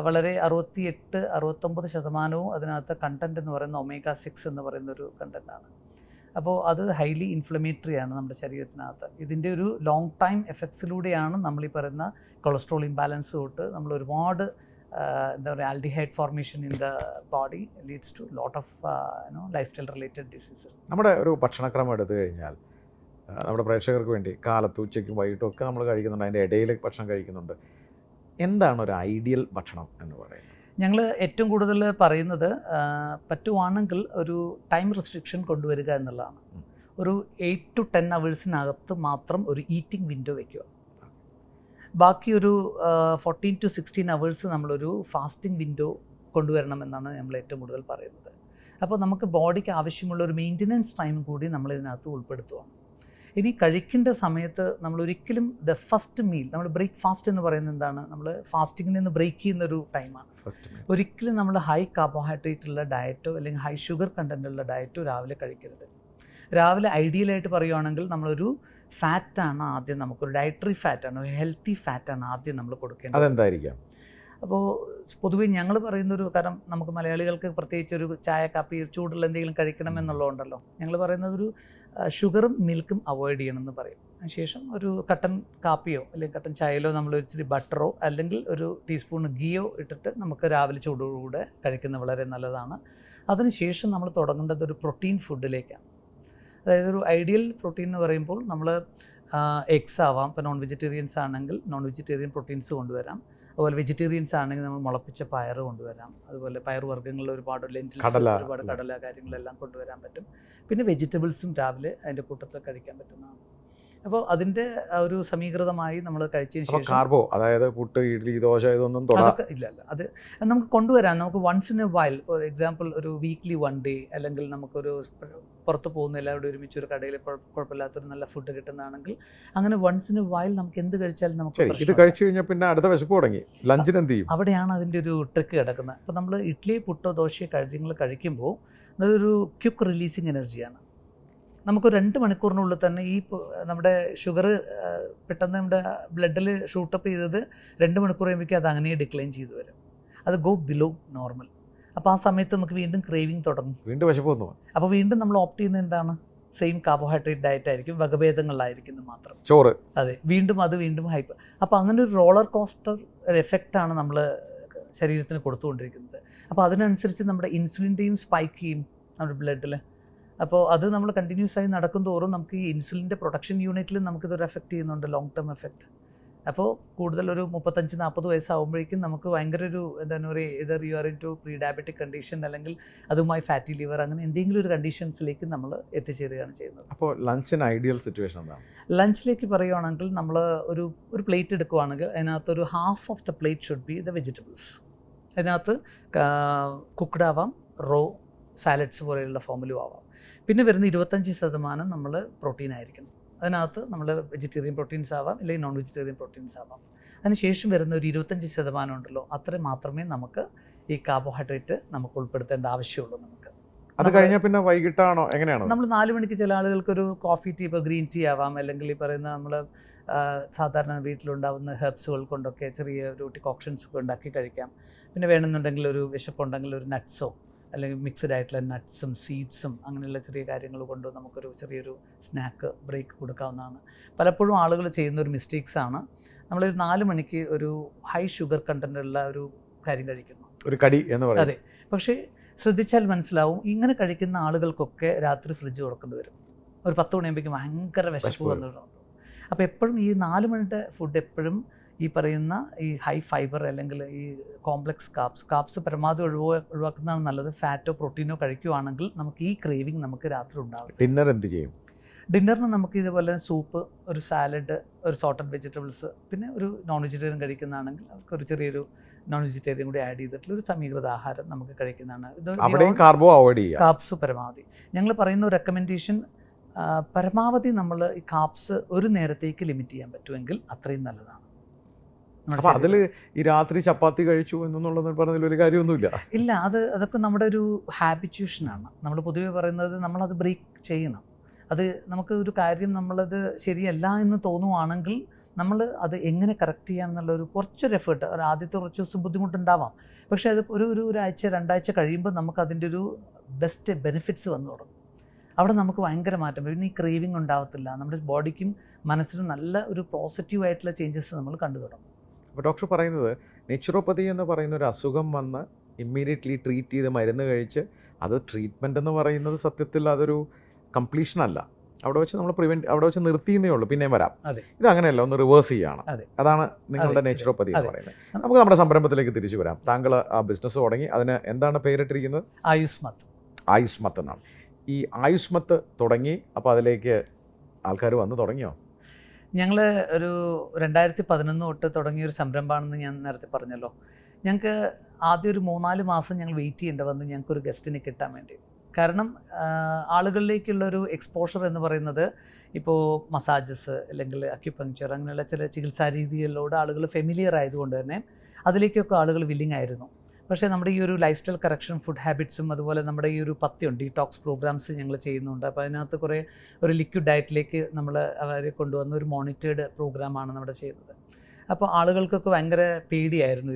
വളരെ 68-69% അതിനകത്ത് കണ്ടൻറ്റ് എന്ന് പറയുന്ന omega-6 എന്ന് പറയുന്നൊരു കണ്ടൻറ്റാണ്. അപ്പോൾ അത് ഹൈലി ഇൻഫ്ലമേറ്ററി ആണ് നമ്മുടെ ശരീരത്തിനകത്ത്. ഇതിൻ്റെ ഒരു ലോങ് ടൈം എഫക്ട്സിലൂടെയാണ് നമ്മൾ ഈ പറയുന്ന കൊളസ്ട്രോൾ ഇംബാലൻസ് തൊട്ട് നമ്മൾ ഒരുപാട് എന്താ പറയുക aldehyde formation in the body leads to lot of lifestyle related diseases. നമ്മുടെ ഒരു ഭക്ഷണക്രമം എടുത്തു കഴിഞ്ഞാൽ നമ്മുടെ പ്രേക്ഷകർക്ക് വേണ്ടി കാലത്ത്, ഉച്ചയ്ക്കും വൈകിട്ടും ഒക്കെ നമ്മൾ കഴിക്കുന്നുണ്ട്, അതിൻ്റെ ഇടയിൽ ഭക്ഷണം കഴിക്കുന്നുണ്ട്. എന്താണ് ഒരു ഐഡിയൽ ഭക്ഷണം എന്ന് പറയുന്നത്? ഞങ്ങൾ ഏറ്റവും കൂടുതൽ പറയുന്നത് പറ്റുവാണെങ്കിൽ ഒരു ടൈം റെസ്ട്രിക്ഷൻ കൊണ്ടുവരിക എന്നുള്ളതാണ്. ഒരു 8 to 10 hours മാത്രം ഒരു ഈറ്റിംഗ് വിൻഡോ വയ്ക്കുക. ബാക്കി ഒരു 14 to 16 hours നമ്മളൊരു ഫാസ്റ്റിംഗ് വിൻഡോ കൊണ്ടുവരണമെന്നാണ് നമ്മൾ ഏറ്റവും കൂടുതൽ പറയുന്നത്. അപ്പോൾ നമുക്ക് ബോഡിക്ക് ആവശ്യമുള്ള ഒരു മെയിൻ്റനൻസ് ടൈം കൂടി നമ്മളിതിനകത്ത് ഉൾപ്പെടുത്തുകയാണ്. ഇനി കഴിക്കേണ്ട സമയത്ത് നമ്മൾ ഒരിക്കലും ദ ഫസ്റ്റ് മീൽ, നമ്മൾ ബ്രേക്ക്ഫാസ്റ്റ് എന്ന് പറയുന്നത് എന്താണ്, നമ്മൾ ഫാസ്റ്റിങ്ങിൽ നിന്ന് ബ്രേക്ക് ചെയ്യുന്നൊരു ടൈമാണ്. ഒരിക്കലും നമ്മൾ ഹൈ കാർബോഹൈഡ്രേറ്റ് ഉള്ള ഡയറ്റോ അല്ലെങ്കിൽ ഹൈ ഷുഗർ കണ്ടൻറ്റുള്ള ഡയറ്റോ രാവിലെ കഴിക്കരുത്. രാവിലെ ഐഡിയലായിട്ട് പറയുകയാണെങ്കിൽ നമ്മളൊരു ഫാറ്റാണ് ആദ്യം, നമുക്കൊരു ഡയറ്ററി ഫാറ്റാണ്, ഒരു ഹെൽത്തി ഫാറ്റാണ് ആദ്യം നമ്മൾ കൊടുക്കേണ്ടത്. അതെന്തായിരിക്കാം? അപ്പോൾ പൊതുവേ ഞങ്ങൾ പറയുന്നൊരു, കാരണം നമുക്ക് മലയാളികൾക്ക് പ്രത്യേകിച്ച് ഒരു ചായ, കാപ്പി, ചൂടുള്ള എന്തെങ്കിലും കഴിക്കണം എന്നുള്ളതുകൊണ്ടല്ലോ, ഞങ്ങൾ പറയുന്നത് ഒരു ഷുഗറും മിൽക്കും അവോയ്ഡ് ചെയ്യണമെന്ന് പറയും. അതിനുശേഷം ഒരു കട്ടൻ കാപ്പിയോ അല്ലെങ്കിൽ കട്ടൻ ചായയിലോ നമ്മൾ ഇച്ചിരി ബട്ടറോ അല്ലെങ്കിൽ ഒരു ടീസ്പൂൺ ഗീയോ ഇട്ടിട്ട് നമുക്ക് രാവിലെ ചൂടോടുകൂടെ കഴിക്കുന്നത് വളരെ നല്ലതാണ്. അതിനുശേഷം നമ്മൾ തുടങ്ങേണ്ടത് ഒരു പ്രോട്ടീൻ ഫുഡിലേക്കാണ്. അതായത് ഒരു ഐഡിയൽ പ്രോട്ടീൻ എന്ന് പറയുമ്പോൾ നമ്മൾ എഗ്സ് ആവാം. ഇപ്പോൾ നോൺ വെജിറ്റേറിയൻസ് ആണെങ്കിൽ നോൺ വെജിറ്റേറിയൻ പ്രോട്ടീൻസ് കൊണ്ടുവരാം. അതുപോലെ വെജിറ്റേറിയൻസ് ആണെങ്കിൽ നമ്മൾ മുളപ്പിച്ച പയർ കൊണ്ടുവരാം. അതുപോലെ പയർ വർഗ്ഗങ്ങളിൽ ഒരുപാട് ലെൻറ്റിൽസ്, ഒരുപാട് കടല കാര്യങ്ങളെല്ലാം കൊണ്ടുവരാൻ പറ്റും. പിന്നെ വെജിറ്റബിൾസും രാവിലെ അതിൻ്റെ കൂട്ടത്തിൽ കഴിക്കാൻ പറ്റുന്നതാണ്. അപ്പോൾ അതിൻ്റെ ഒരു സമീകൃതമായി നമ്മൾ കഴിച്ചതിന് ശേഷം കാർബോ, അതായത് പുട്ട്, ഇഡ്ഡലി, ദോശ, ഇതൊന്നും ഇല്ല അത് നമുക്ക് കൊണ്ടുവരാം. നമുക്ക് once in a while, for example ഒരു വീക്ക്ലി 1 day അല്ലെങ്കിൽ നമുക്കൊരു പുറത്ത് പോകുന്ന എല്ലാവരും ഒരുമിച്ച് ഒരു കടയിൽ കുഴപ്പമില്ലാത്തൊരു നല്ല ഫുഡ് കിട്ടുന്നതാണെങ്കിൽ അങ്ങനെ വൺസ് ഇൻ എ വൈൽ നമുക്ക് എന്ത് കഴിച്ചാലും നമുക്ക് ഇത് കഴിച്ചു കഴിഞ്ഞാൽ പിന്നെ അടുത്ത വിശപ്പ് തുടങ്ങി, ലഞ്ചിന് എന്ത് ചെയ്യും? അവിടെയാണ് അതിൻ്റെ ഒരു ട്രിക്ക് കിടക്കുന്നത്. അപ്പോൾ നമ്മൾ ഇഡ്ഡലി, പുട്ടോ, ദോശയോ കാര്യങ്ങൾ കഴിക്കുമ്പോൾ അതൊരു ക്വിക്ക് റിലീസിങ് എനർജിയാണ്. നമുക്ക് 2 മണിക്കൂറിനുള്ളിൽ തന്നെ ഈ നമ്മുടെ ഷുഗർ പെട്ടെന്ന് നമ്മുടെ ബ്ലഡിൽ ഷൂട്ടപ്പ് ചെയ്തത് 2 മണിക്കൂർ കഴിയുമ്പോഴേക്കും അത് അങ്ങനെ ഡിക്ലൈൻ ചെയ്തു വരും. അത് ഗോ ബിലോ നോർമൽ. അപ്പോൾ ആ സമയത്ത് നമുക്ക് വീണ്ടും ക്രേവിങ് തുടങ്ങും, വീണ്ടും വിശപ്പ് വന്നു. അപ്പോൾ വീണ്ടും നമ്മൾ ഓപ്റ്റ് ചെയ്യുന്നത് എന്താണ്, സെയിം കാർബോഹൈഡ്രേറ്റ് ഡയറ്റ് ആയിരിക്കും, വകഭേദങ്ങളിലായിരിക്കുന്നത് മാത്രം, ചോറ്. അതെ, വീണ്ടും ഹൈപ്പ്. അപ്പോൾ അങ്ങനെ ഒരു റോളർ കോസ്റ്റർ എഫക്റ്റാണ് നമ്മൾ ശരീരത്തിന് കൊടുത്തുകൊണ്ടിരിക്കുന്നത്. അപ്പോൾ അതിനനുസരിച്ച് നമ്മുടെ ഇൻസുലിൻ്റെയും സ്പൈക്ക് ചെയ്യും നമ്മുടെ ബ്ലഡിൽ. അപ്പോൾ അത് നമ്മൾ കണ്ടിന്യൂസ് ആയി നടക്കും തോറും നമുക്ക് ഈ ഇൻസുലിൻ്റെ പ്രൊഡക്ഷൻ യൂണിറ്റിൽ നമുക്കിതൊരു എഫക്റ്റ് ചെയ്യുന്നുണ്ട്, ലോങ് ടേം എഫക്റ്റ്. അപ്പോൾ കൂടുതലൊരു 35-40 വയസ്സാകുമ്പോഴേക്കും നമുക്ക് ഭയങ്കര ഒരു എന്താണ് പറയുക, either you are into pre diabetic condition അല്ലെങ്കിൽ അതുമായി ഫാറ്റി ലിവർ അങ്ങനെ എന്തെങ്കിലും ഒരു കണ്ടീഷൻസിലേക്ക് നമ്മൾ എത്തിച്ചേരുകയാണ് ചെയ്യുന്നത്. അപ്പോൾ ലഞ്ചിന് ഐഡിയൽ സിറ്റുവേഷൻ എന്താണ്? ലഞ്ചിലേക്ക് പറയുകയാണെങ്കിൽ നമ്മൾ ഒരു പ്ലേറ്റ് എടുക്കുകയാണെങ്കിൽ അതിനകത്തൊരു half of the plate should be the vegetables. അതിനകത്ത് കുക്ക്ഡ് ആവാം, റോ സാലഡ്സ് പോലെയുള്ള ഫോമിലും ആവാം. പിന്നെ വരുന്ന 25% നമ്മൾ പ്രോട്ടീൻ ആയിരിക്കണം. അതിനകത്ത് നമ്മൾ വെജിറ്റേറിയൻ പ്രോട്ടീൻസ് ആവാം, അല്ലെങ്കിൽ നോൺ വെജിറ്റേറിയൻ പ്രോട്ടീൻസ് ആവാം. അതിനുശേഷം വരുന്ന ഒരു 25% ഉണ്ടല്ലോ, അത്രയും മാത്രമേ നമുക്ക് ഈ കാർബോഹൈഡ്രേറ്റ് നമുക്ക് ഉൾപ്പെടുത്തേണ്ട ആവശ്യമുള്ളൂ. നമുക്ക് അത് കഴിഞ്ഞാൽ പിന്നെ വൈകിട്ടാണോ എങ്ങനെയാണ്? നമ്മൾ 4 മണിക്ക് ചില ആളുകൾക്കൊരു കോഫി ടീ, ഇപ്പോൾ ഗ്രീൻ ടീ ആവാം, അല്ലെങ്കിൽ ഈ പറയുന്ന നമ്മൾ സാധാരണ വീട്ടിലുണ്ടാകുന്ന ഹെർബ്സുകൾ കൊണ്ടൊക്കെ ചെറിയ ഒരു ഡിക്കോക്ഷൻസ് ഒക്കെ ഉണ്ടാക്കി കഴിക്കാം. പിന്നെ വേണമെന്നുണ്ടെങ്കിൽ ഒരു വിശപ്പുണ്ടെങ്കിൽ ഒരു നട്ട്സോ അല്ലെങ്കിൽ മിക്സഡ് ആയിട്ടുള്ള നട്ട്സും സീഡ്സും അങ്ങനെയുള്ള ചെറിയ കാര്യങ്ങൾ കൊണ്ട് നമുക്കൊരു ചെറിയൊരു സ്നാക്ക് ബ്രേക്ക് കൊടുക്കാവുന്നതാണ്. പലപ്പോഴും ആളുകൾ ചെയ്യുന്നൊരു മിസ്റ്റേക്സാണ്, നമ്മളൊരു 4 മണിക്ക് ഒരു ഹൈ ഷുഗർ കണ്ടൻറ്റുള്ള ഒരു കാര്യം കഴിക്കുന്നു, ഒരു കടി എന്ന് പറയുന്നത്. അതെ. പക്ഷേ ശ്രദ്ധിച്ചാൽ മനസ്സിലാവും, ഇങ്ങനെ കഴിക്കുന്ന ആളുകൾക്കൊക്കെ രാത്രി ഫ്രിഡ്ജ് തുറക്കേണ്ടി വരും. ഒരു 10 മണിയാകുമ്പോഴേക്കും ഭയങ്കര വിശപ്പ് വന്നിട്ടുണ്ട്. അപ്പോൾ എപ്പോഴും ഈ 4 മണിയുടെ ഫുഡ് എപ്പോഴും ഈ പറയുന്ന ഈ ഹൈ ഫൈബർ അല്ലെങ്കിൽ ഈ കോംപ്ലക്സ് കാപ്സ് പരമാവധി ഒഴിവാക്കുന്നതാണ് നല്ലത്. ഫാറ്റോ പ്രോട്ടീനോ കഴിക്കുകയാണെങ്കിൽ നമുക്ക് ഈ ക്രേവിങ് നമുക്ക് രാത്രി ഉണ്ടാകും. ഡിന്നർ എന്ത് ചെയ്യും? ഡിന്നറിന് നമുക്ക് ഇതുപോലെ സൂപ്പ്, ഒരു സാലഡ്, ഒരു സോർട്ടഡ് വെജിറ്റബിൾസ്, പിന്നെ ഒരു നോൺ വെജിറ്റേറിയൻ കഴിക്കുന്നതാണെങ്കിൽ അവർക്ക് ഒരു ചെറിയൊരു നോൺ വെജിറ്റേറിയൻ കൂടി ആഡ് ചെയ്തിട്ടുള്ള ഒരു സമീകൃത ആഹാരം നമുക്ക് കഴിക്കുന്നതാണ്. അവിടെയും കാർബോ അവോയ്ഡ് ചെയ്യുക. കാപ്സ് പരമാവധി ഞങ്ങൾ പറയുന്ന ഒരു റെക്കമെൻഡേഷൻ, പരമാവധി നമ്മൾ ഈ കാപ്സ് ഒരു നേരത്തേക്ക് ലിമിറ്റ് ചെയ്യാൻ പറ്റുമെങ്കിൽ അത്രയും നല്ലതാണ്. അപ്പോൾ അതിൽ ഈ രാത്രി ചപ്പാത്തി കഴിച്ചു എന്നുള്ളത് പറഞ്ഞതിൽ ഒരു കാര്യമൊന്നുമില്ല. ഇല്ല, അതൊക്കെ നമ്മുടെ ഒരു ഹാബിറ്റ്യൂഷനാണ്. നമ്മൾ പൊതുവെ പറയുന്നത് നമ്മളത് ബ്രേക്ക് ചെയ്യണം. അത് നമുക്ക് ഒരു കാര്യം നമ്മളത് ശരിയല്ല എന്ന് തോന്നുവാണെങ്കിൽ നമ്മൾ അത് എങ്ങനെ കറക്റ്റ് ചെയ്യാം എന്നുള്ളൊരു കുറച്ചൊരു എഫേർട്ട്, ഒരു ആദ്യത്തെ കുറച്ച് ദിവസം ബുദ്ധിമുട്ടുണ്ടാവാം. പക്ഷേ അത് ഒരാഴ്ച 2 ആഴ്ച കഴിയുമ്പോൾ നമുക്ക് അതിൻ്റെ ഒരു ബെസ്റ്റ് ബെനിഫിറ്റ്സ് വന്നു തുടങ്ങും. അവിടെ നമുക്ക് ഭയങ്കര മാറ്റം വരും. ഈ ക്രേവിങ് ഉണ്ടാവത്തില്ല. നമ്മുടെ ബോഡിക്കും മനസ്സിനും നല്ല ഒരു പോസിറ്റീവായിട്ടുള്ള ചേഞ്ചസ് നമ്മൾ കണ്ടു തുടങ്ങും. അപ്പോൾ ഡോക്ടർ പറയുന്നത് നേച്ചുറോപ്പതി എന്ന് പറയുന്ന ഒരു അസുഖം വന്ന് ഇമ്മീഡിയറ്റ്ലി ട്രീറ്റ് ചെയ്ത് മരുന്ന് കഴിച്ച്, അത് ട്രീറ്റ്മെൻറ്റ് എന്ന് പറയുന്നത് സത്യത്തിൽ അതൊരു കംപ്ലീഷൻ അല്ല. അവിടെ വെച്ച് നമ്മൾ അവിടെ വെച്ച് നിർത്തിയെന്നേ ഉള്ളൂ, പിന്നെയും വരാം. ഇത് അങ്ങനെയല്ല, ഒന്ന് റിവേഴ്സ് ചെയ്യാണ്. അതാണ് നിങ്ങളുടെ നേച്ചുറോപ്പതി എന്ന് പറയുന്നത്. നമുക്ക് നമ്മുടെ സംരംഭത്തിലേക്ക് തിരിച്ചു വരാം. താങ്കൾ ആ ബിസിനസ് തുടങ്ങി, അതിന് എന്താണ് പേരിട്ടിരിക്കുന്നത്? ആയുഷ്മത്ത് എന്നാണ്. ഈ ആയുഷ്മത്ത് തുടങ്ങി, അപ്പോൾ അതിലേക്ക് ആൾക്കാർ വന്ന് തുടങ്ങിയോ? ഞങ്ങൾ ഒരു 2011 തൊട്ട് തുടങ്ങിയൊരു സംരംഭമാണെന്ന് ഞാൻ നേരത്തെ പറഞ്ഞല്ലോ. ഞങ്ങൾക്ക് ആദ്യം ഒരു 3-4 മാസം ഞങ്ങൾ വെയിറ്റ് ചെയ്യേണ്ടി വന്നു ഞങ്ങൾക്കൊരു ഗസ്റ്റിനെ കിട്ടാൻ വേണ്ടി. കാരണം ആളുകളിലേക്കുള്ളൊരു എക്സ്പോഷർ എന്ന് പറയുന്നത് ഇപ്പോൾ മസാജസ് അല്ലെങ്കിൽ അക്യുപങ്ക്ചർ അങ്ങനെയുള്ള ചില ചികിത്സാ രീതികളിലൂടെ ആളുകൾ ഫെമിലിയർ ആയതുകൊണ്ട് തന്നെ അതിലേക്കൊക്കെ ആളുകൾ വില്ലിങ് ആയിരുന്നു. പക്ഷേ നമ്മുടെ ഈ ഒരു ലൈഫ് സ്റ്റൈൽ കറക്ഷൻ, ഫുഡ് ഹാബിറ്റ്സും അതുപോലെ നമ്മുടെ ഈ ഒരു പഥ്യമുണ്ട്, ഡീടോക്സ് പ്രോഗ്രാംസ് ഞങ്ങൾ ചെയ്യുന്നുണ്ട്. അപ്പോൾ അതിനകത്ത് കുറേ ഒരു ലിക്വിഡ് ഡയറ്റിലേക്ക് നമ്മൾ അവരെ കൊണ്ടുവന്ന ഒരു മോണിറ്റേർഡ് പ്രോഗ്രാമാണ് നമ്മുടെ ചെയ്യുന്നത്. അപ്പോൾ ആളുകൾക്കൊക്കെ ഭയങ്കര പേടിയായിരുന്നു,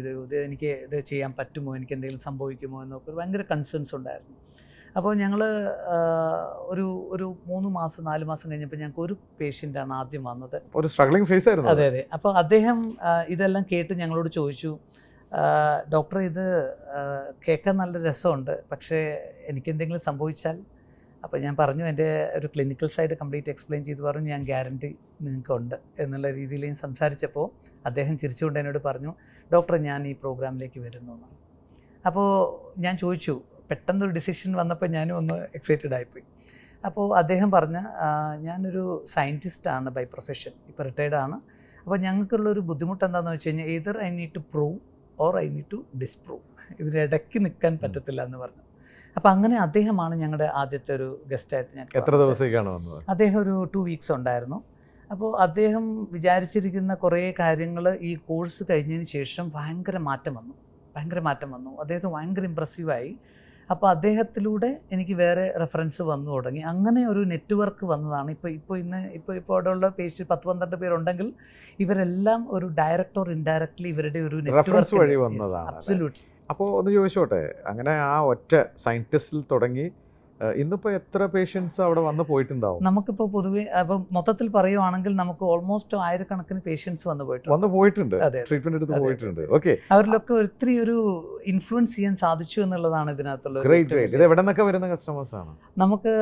എനിക്ക് ഇത് ചെയ്യാൻ പറ്റുമോ, എനിക്ക് എന്തെങ്കിലും സംഭവിക്കുമോ എന്നൊക്കെ ഭയങ്കര കൺസേൺസ് ഉണ്ടായിരുന്നു. അപ്പോൾ ഞങ്ങൾ ഒരു 3 മാസം 4 മാസം കഴിഞ്ഞപ്പോൾ ഞങ്ങൾക്ക് ഒരു പേഷ്യൻ്റാണ് ആദ്യം വന്നത്. ഒരു സ്ട്രഗ്ലിംഗ് ഫേസ് ആയിരുന്നു. അതെ. അപ്പോൾ അദ്ദേഹം ഇതെല്ലാം കേട്ട് ഞങ്ങളോട് ചോദിച്ചു, ഡോക്ടർ ഇത് കേൾക്കാൻ നല്ല രസമുണ്ട്, പക്ഷേ എനിക്കെന്തെങ്കിലും സംഭവിച്ചാൽ? അപ്പോൾ ഞാൻ പറഞ്ഞു, എൻ്റെ ഒരു ക്ലിനിക്കൽ സൈഡ് കംപ്ലീറ്റ് എക്സ്പ്ലെയിൻ ചെയ്ത് പറഞ്ഞു, ഞാൻ ഗ്യാരണ്ടി നിങ്ങൾക്കുണ്ട് എന്നുള്ള രീതിയിൽ ഞാൻ സംസാരിച്ചപ്പോൾ അദ്ദേഹം ചിരിച്ചുകൊണ്ട് എന്നോട് പറഞ്ഞു, ഡോക്ടർ ഞാൻ ഈ പ്രോഗ്രാമിലേക്ക് വരുന്നു എന്നാണ്. അപ്പോൾ ഞാൻ ചോദിച്ചു, പെട്ടെന്നൊരു ഡിസിഷൻ വന്നപ്പോൾ ഞാനും ഒന്ന് എക്സൈറ്റഡ് ആയിപ്പോയി. അപ്പോൾ അദ്ദേഹം പറഞ്ഞ, ഞാനൊരു സയൻറ്റിസ്റ്റാണ് ബൈ പ്രൊഫഷൻ, ഇപ്പോൾ റിട്ടയർഡാണ്. അപ്പോൾ ഞങ്ങൾക്കുള്ളൊരു ബുദ്ധിമുട്ട് എന്താണെന്ന് വെച്ച് കഴിഞ്ഞാൽ, either I need to prove or I need to disprove. ഇതിനിടയ്ക്ക് നിൽക്കാൻ പറ്റത്തില്ല എന്ന് പറഞ്ഞു. അപ്പോൾ അങ്ങനെ അദ്ദേഹമാണ് ഞങ്ങളുടെ ആദ്യത്തെ ഒരു ഗസ്റ്റായിട്ട്. എത്ര ദിവസത്തേക്കാണ് വന്നത്? അദ്ദേഹം ഒരു 2 വീക്സ് ഉണ്ടായിരുന്നു. അപ്പോൾ അദ്ദേഹം വിചാരിച്ചിരിക്കുന്ന കുറേ കാര്യങ്ങൾ ഈ കോഴ്സ് കഴിഞ്ഞതിന് ശേഷം ഭയങ്കര മാറ്റം വന്നു. അദ്ദേഹത്തിന് ഭയങ്കര ഇമ്പ്രസീവായി. അപ്പോൾ അദ്ദേഹത്തിലൂടെ എനിക്ക് വേറെ റെഫറൻസ് വന്നു തുടങ്ങി. അങ്ങനെ ഒരു നെറ്റ്വർക്ക് വന്നതാണ്. ഇപ്പോൾ അവിടെയുള്ള പേഷ്യൻ്റ് 10-12 പേരുണ്ടെങ്കിൽ ഇവരെല്ലാം ഒരു ഡയറക്റ്റ് ഓർ ഇൻഡയറക്റ്റ്ലി ഇവരുടെ ഒരു റെഫറൻസ് വഴി വന്നതാണ്. അബ്സല്യൂട്ട്ലി. അപ്പോൾ ഒന്ന് ചോദിച്ചോട്ടെ, അങ്ങനെ ആ ഒറ്റ സയൻറ്റിസ്റ്റിൽ തുടങ്ങി ഇന്നിപ്പോൾ എത്ര പേഷ്യൻസ് അവിടെ വന്ന് പോയിട്ടുണ്ടാവും? നമുക്കിപ്പോൾ പൊതുവെ അപ്പം മൊത്തത്തിൽ പറയുവാണെങ്കിൽ നമുക്ക് ഓൾമോസ്റ്റ് 1000 പേഷ്യൻസ് വന്ന് പോയിട്ടുണ്ട്, അതെ, ട്രീറ്റ്മെന്റ് എടുത്ത് അതെ, പോയിട്ടുണ്ട്. ഓക്കെ, അവരിലൊക്കെ ഒത്തിരി ഒരു ഇൻഫ്ലുവൻസ് ചെയ്യാൻ സാധിച്ചു എന്നുള്ളതാണ് ഇതിനകത്തുള്ള. ഇത് എവിടെ നിന്നൊക്കെ വരുന്ന കസ്റ്റമേഴ്സ് ആണ്? നമുക്ക്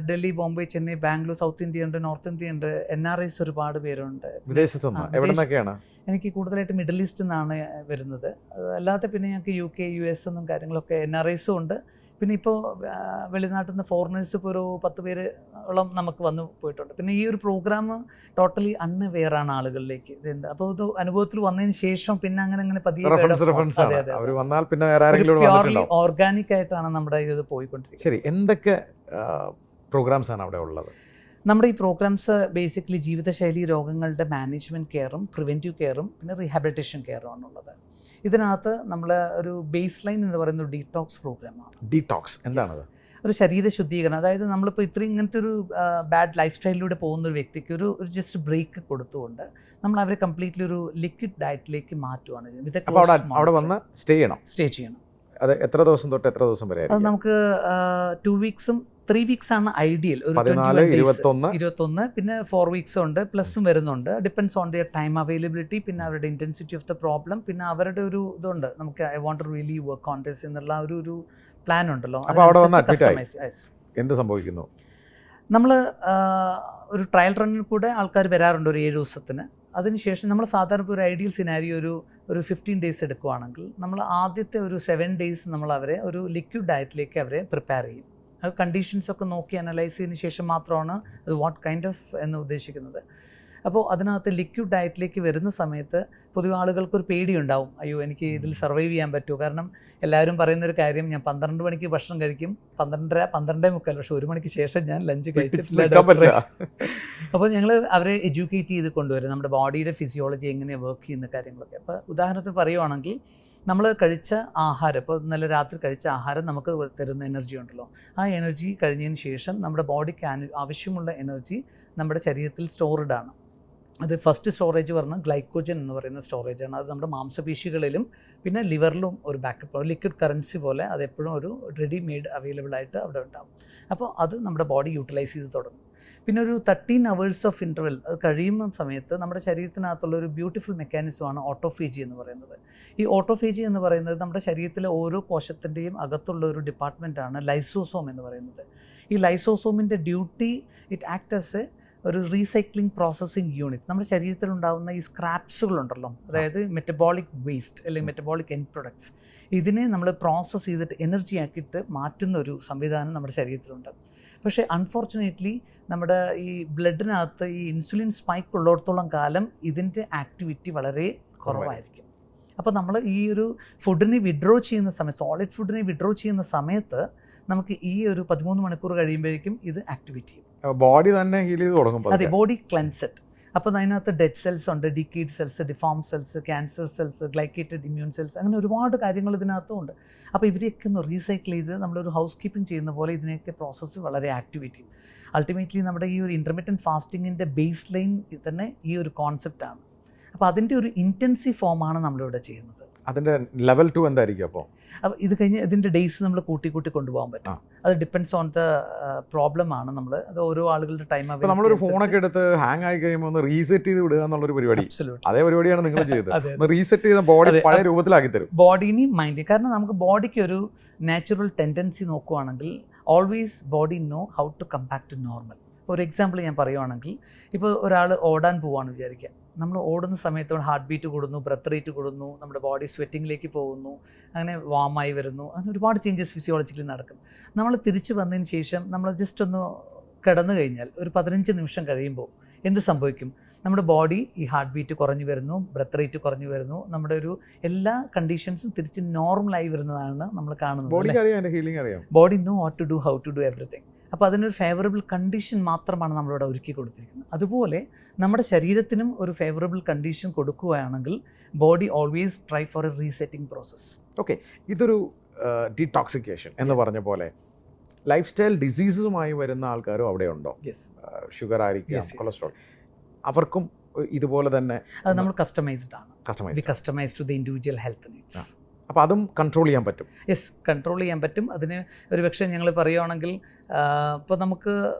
ഡൽഹി, ബോംബെ, ചെന്നൈ, ബാംഗ്ലൂർ, സൗത്ത് ഇന്ത്യ ഉണ്ട്, നോർത്ത് ഇന്ത്യ ഉണ്ട്, NRIs ഒരുപാട് പേരുണ്ട്. വിദേശത്തുനിന്ന് എവിടെ നിന്നൊക്കെയാണ്? എനിക്ക് കൂടുതലായിട്ട് മിഡിൽ ഈസ്റ്റ് നിന്നാണ് വരുന്നത്. അല്ലാതെ പിന്നെ ഞങ്ങൾക്ക് UK, US എന്നും കാര്യങ്ങളൊക്കെ NRIസും ഉണ്ട്. പിന്നെ ഇപ്പോൾ വെളിനാട്ടിൽ നിന്ന് ഫോറിനേഴ്സ് ഇപ്പോൾ ഒരു 10 പേരോളം നമുക്ക് വന്നു പോയിട്ടുണ്ട്. പിന്നെ ഈ ഒരു പ്രോഗ്രാം ടോട്ടലി അൺവെയർ ആണ് ആളുകളിലേക്ക്. അപ്പോൾ ഇത് അനുഭവത്തിൽ വന്നതിന് ശേഷം പിന്നെ അങ്ങനെ പതിയെ പ്യോർലി ഓർഗാനിക് ആയിട്ടാണ് നമ്മുടെ ഇത് പോയിക്കൊണ്ടിരിക്കുന്നത്. ശരി, എന്തൊക്കെ പ്രോഗ്രാംസ് ആണ് അവിടെ ഉള്ളത്? നമ്മുടെ ഈ പ്രോഗ്രാംസ് ബേസിക്കലി ജീവിതശൈലി രോഗങ്ങളുടെ മാനേജ്മെൻറ്റ് കെയറും പ്രിവെൻറ്റീവ് കെയറും പിന്നെ റീഹാബിലിറ്റേഷൻ കെയറും ആണുള്ളത്. ഇതിനകത്ത് നമ്മൾ ഒരു ബേസ് ലൈൻ എന്ന് പറയുന്ന ഒരു ഡീടോക്സ് പ്രോഗ്രാമാണ്. ഡീടോക്സ് എന്താണത്? ഒരു ശരീര ശുദ്ധീകരണം. അതായത് നമ്മളിപ്പോൾ ഇത്രയും ഇങ്ങനത്തെ ഒരു ബാഡ് ലൈഫ് സ്റ്റൈലിലൂടെ പോകുന്ന ഒരു വ്യക്തിക്ക് ഒരു ജസ്റ്റ് ബ്രേക്ക് കൊടുത്തുകൊണ്ട് നമ്മൾ അവരെ കംപ്ലീറ്റ്ലി ഒരു ലിക്വിഡ് ഡയറ്റിലേക്ക് മാറ്റുവാണ്. അവിടെ വന്ന് സ്റ്റേ ചെയ്യണം. അത് എത്ര ദിവസം തൊട്ട് എത്ര ദിവസം വരെ? അത് നമുക്ക് 2 വീക്സും 3 വീക്സ് ആണ് ഐഡിയൽ. ഒരു 21 പിന്നെ 4 വീക്സ് ഉണ്ട്, പ്ലസും വരുന്നുണ്ട്. Depends on their time availability, പിന്നെ അവരുടെ ഇന്റൻസിറ്റി ഓഫ് ദ പ്രോബ്ലം, പിന്നെ അവരുടെ ഒരു ഇതുണ്ട്, നമുക്ക് I want to really work on this എന്നുള്ള ഒരു പ്ലാൻ ഉണ്ടല്ലോ. എന്ത് സംഭവിക്കുന്നു? നമ്മൾ ഒരു ട്രയൽ റണ്ണിൽ കൂടെ ആൾക്കാർ വരാറുണ്ട് ഒരു 7 ദിവസത്തിന്. അതിനുശേഷം നമ്മൾ സാധാരണ ഒരു ഐഡിയൽ സിനാരിയോ ഒരു 15 ഡേയ്സ് എടുക്കുകയാണെങ്കിൽ നമ്മൾ ആദ്യത്തെ ഒരു 7 ഡേയ്സ് നമ്മൾ അവരെ ഒരു ലിക്വിഡ് ഡയറ്റിലേക്ക് അവരെ പ്രിപ്പയർ ചെയ്യും. അത് കണ്ടീഷൻസൊക്കെ നോക്കി അനലൈസ് ചെയ്തതിന് ശേഷം മാത്രമാണ് അത് വാട്ട് കൈൻഡ് ഓഫ് എന്ന് ഉദ്ദേശിക്കുന്നത്. അപ്പോൾ അതിനകത്ത് ലിക്വിഡ് ഡയറ്റിലേക്ക് വരുന്ന സമയത്ത് പൊതുവെ ആളുകൾക്കൊരു പേടിയുണ്ടാവും, അയ്യോ എനിക്ക് ഇതിൽ സർവൈവ് ചെയ്യാൻ പറ്റുമോ? കാരണം എല്ലാവരും പറയുന്നൊരു കാര്യം, ഞാൻ 12 മണിക്ക് ഭക്ഷണം കഴിക്കും, 12:30 പക്ഷേ 1 മണിക്ക് ശേഷം ഞാൻ ലഞ്ച് കഴിച്ചിട്ടില്ല. അപ്പോൾ ഞങ്ങൾ അവരെ എഡ്യൂക്കേറ്റ് ചെയ്ത് കൊണ്ടുവരും നമ്മുടെ ബോഡിയുടെ ഫിസിയോളജി എങ്ങനെയാണ് വർക്ക് ചെയ്യുന്ന കാര്യങ്ങളൊക്കെ. അപ്പോൾ ഉദാഹരണത്തിന് പറയുവാണെങ്കിൽ നമ്മൾ കഴിച്ച ആഹാരം, ഇപ്പോൾ ഇന്നലെ രാത്രി കഴിച്ച ആഹാരം നമുക്ക് തരുന്ന എനർജി ഉണ്ടല്ലോ, ആ എനർജി കഴിഞ്ഞതിന് ശേഷം നമ്മുടെ ബോഡിക്ക് ആവശ്യമുള്ള എനർജി നമ്മുടെ ശരീരത്തിൽ സ്റ്റോർഡ് ആണ്. അത് ഫസ്റ്റ് സ്റ്റോറേജ് പറഞ്ഞാൽ ഗ്ലൈക്കോജൻ എന്ന് പറയുന്ന സ്റ്റോറേജാണ്. അത് നമ്മുടെ മാംസപേശികളിലും പിന്നെ ലിവറിലും ഒരു ബാക്കപ്പ് ലിക്വിഡ് കറൻസി പോലെ അത് എപ്പോഴും ഒരു റെഡിമെയ്ഡ് അവൈലബിൾ ആയിട്ട് അവിടെ ഉണ്ടാകും. അപ്പോൾ അത് നമ്മുടെ ബോഡി യൂട്ടിലൈസ് ചെയ്ത് തുടങ്ങും. പിന്നെ ഒരു 13 hours ഓഫ് ഇൻ്റർവെൽ അത് കഴിയുന്ന സമയത്ത് നമ്മുടെ ശരീരത്തിനകത്തുള്ള ഒരു ബ്യൂട്ടിഫുൾ മെക്കാനിസമാണ് ഓട്ടോഫേജി എന്ന് പറയുന്നത്. ഈ ഓട്ടോഫേജി എന്ന് പറയുന്നത് നമ്മുടെ ശരീരത്തിലെ ഓരോ കോശത്തിൻ്റെയും അകത്തുള്ള ഒരു ഡിപ്പാർട്ട്മെൻറ്റാണ് ലൈസോസോം എന്ന് പറയുന്നത്. ഈ ലൈസോസോമിൻ്റെ ഡ്യൂട്ടി ഇറ്റ് ആക്ട് ആസ് ഒരു റീസൈക്ലിംഗ് പ്രോസസ്സിംഗ് യൂണിറ്റ്. നമ്മുടെ ശരീരത്തിലുണ്ടാകുന്ന ഈ സ്ക്രാപ്സുകളുണ്ടല്ലോ, അതായത് മെറ്റബോളിക് വേസ്റ്റ് അല്ലെങ്കിൽ മെറ്റബോളിക് എൻഡ് പ്രൊഡക്ട്സ്, ഇതിനെ നമ്മൾ പ്രോസസ്സ് ചെയ്തിട്ട് എനർജി ആക്കിയിട്ട് മാറ്റുന്ന ഒരു സംവിധാനം നമ്മുടെ ശരീരത്തിലുണ്ട്. പക്ഷേ അൺഫോർച്ചുനേറ്റ്ലി നമ്മുടെ ഈ ബ്ലഡിനകത്ത് ഈ ഇൻസുലിൻ സ്പൈക്ക് ഉള്ളിടത്തോളം കാലം ഇതിൻ്റെ ആക്ടിവിറ്റി വളരെ കുറവായിരിക്കും. അപ്പോൾ നമ്മൾ ഈ ഒരു ഫുഡിനെ വിഡ്രോ ചെയ്യുന്ന സമയത്ത്, സോളിഡ് ഫുഡിനെ വിഡ്രോ ചെയ്യുന്ന സമയത്ത് നമുക്ക് ഈ ഒരു 13 മണിക്കൂർ കഴിയുമ്പോഴേക്കും ഇത് ആക്ടിവേറ്റ് ചെയ്യും. ബോഡി തന്നെ ഹീൽ ചെയ്ത് തുടങ്ങും. അതെ, ബോഡി ക്ലെൻസറ്റ്. അപ്പോൾ അതിനകത്ത് ഡെഡ് സെൽസ് ഉണ്ട്, decade cells, deform cells, cancer cells, glycated immune cells, അങ്ങനെ ഒരുപാട് കാര്യങ്ങൾ ഇതിനകത്തും ഉണ്ട്. അപ്പോൾ ഇവരെയൊക്കെ ഒന്ന് റീസൈക്കിൾ ചെയ്ത് നമ്മളൊരു ഹൗസ് കീപ്പിംഗ് ചെയ്യുന്ന പോലെ ഇതിനെയൊക്കെ പ്രോസസ്സ് വളരെ ആക്ടിവേറ്റ് ചെയ്യും. അൾട്ടിമേറ്റ്ലി നമ്മുടെ ഈ ഒരു ഇൻ്റർമിറ്റൻറ്റ് ഫാസ്റ്റിങ്ങിൻ്റെ ബേസ് ലൈൻ തന്നെ ഈ ഒരു കോൺസെപ്റ്റാണ്. അപ്പോൾ അതിൻ്റെ ഒരു ഇൻറ്റൻസീവ് ഫോമാണ് നമ്മളിവിടെ ചെയ്യുന്നത്. അതിൻ്റെ ലെവൽ 2 എന്തായിരിക്കും? അപ്പോൾ ഇത് കഴിഞ്ഞ് ഇതിൻ്റെ ഡേയ്സ് നമ്മൾ കൂട്ടി കൊണ്ടുപോകാൻ പറ്റും. അത് ഡിപ്പെൻഡ്സ് ഓൺ ദ പ്രോബ്ലം ആണ്. നമ്മൾ അത് ഓരോ ആളുകളുടെ ടൈം. നമ്മളൊരു ഫോണൊക്കെ എടുത്ത് ഹാങ് ആയി കഴിയുമ്പോൾ ഒന്ന് റീസെറ്റ് ചെയ്ത് വിടുക എന്നുള്ളൊരു പരിപാടി, അതേ പരിപാടിയാണ് നിങ്ങൾ ചെയ്തത്. റീസെറ്റ് ചെയ്ത ബോഡി പഴയ രൂപത്തിലാക്കി തരും, ബോഡിനെയും മൈൻഡ്. കാരണം നമുക്ക് ബോഡിക്ക് ഒരു നാച്ചുറൽ ടെൻഡൻസി നോക്കുവാണെങ്കിൽ always body know how to come back to normal. ഒരു എക്സാമ്പിൾ ഞാൻ പറയുവാണെങ്കിൽ, ഇപ്പോൾ ഒരാൾ ഓടാൻ പോവാണെന്ന് വിചാരിക്കുക. നമ്മൾ ഓടുന്ന സമയത്ത് ഹാർട്ട് ബീറ്റ് കൂടുന്നു, ബ്രത്ത് റേറ്റ് കൂടുന്നു, നമ്മുടെ ബോഡി സ്വെറ്റിങ്ങിലേക്ക് പോകുന്നു, അങ്ങനെ വാമായി വരുന്നു, അങ്ങനെ ഒരുപാട് ചേഞ്ചസ് ഫിസിയോളജിക്കലി നടക്കും. നമ്മൾ തിരിച്ച് വന്നതിന് ശേഷം നമ്മൾ ജസ്റ്റ് ഒന്ന് കിടന്നു കഴിഞ്ഞാൽ ഒരു 15 നിമിഷം കഴിയുമ്പോൾ എന്ത് സംഭവിക്കും? നമ്മുടെ ബോഡി ഈ ഹാർട്ട് ബീറ്റ് കുറഞ്ഞു വരുന്നു, ബ്രത്ത് റേറ്റ് കുറഞ്ഞു വരുന്നു, നമ്മുടെ ഒരു എല്ലാ കണ്ടീഷൻസും തിരിച്ച് നോർമലായി വരുന്നതാണ് നമ്മൾ കാണുന്നത്. Body know what to do, how to do everything. അപ്പോൾ അതിനൊരു ഫേവറബിൾ കണ്ടീഷൻ മാത്രമാണ് നമ്മളിവിടെ ഒരുക്കി കൊടുത്തിരിക്കുന്നത്. അതുപോലെ നമ്മുടെ ശരീരത്തിനും ഒരു ഫേവറബിൾ കണ്ടീഷൻ കൊടുക്കുകയാണെങ്കിൽ body always try four A resetting process. Okay, ഇതൊരു ഡീടോക്സിക്കേഷൻ എന്ന് പറഞ്ഞ പോലെ ലൈഫ് സ്റ്റൈൽ ഡിസീസുമായി വരുന്ന ആൾക്കാരും അവിടെ ഉണ്ടോ? ഷുഗർ ആയിരിക്കാം, കൊളസ്ട്രോൾ, അവർക്കും ഇതുപോലെ തന്നെ അത് നമ്മൾ കസ്റ്റമൈസ്ഡ് ആണ്. Customised to the individual health needs. അപ്പോൾ അതും കൺട്രോൾ ചെയ്യാൻ പറ്റും. യെസ്, കൺട്രോൾ ചെയ്യാൻ പറ്റും. അതിന് ഒരു പക്ഷേ ഞങ്ങൾ പറയുകയാണെങ്കിൽ ഇപ്പോൾ നമുക്ക്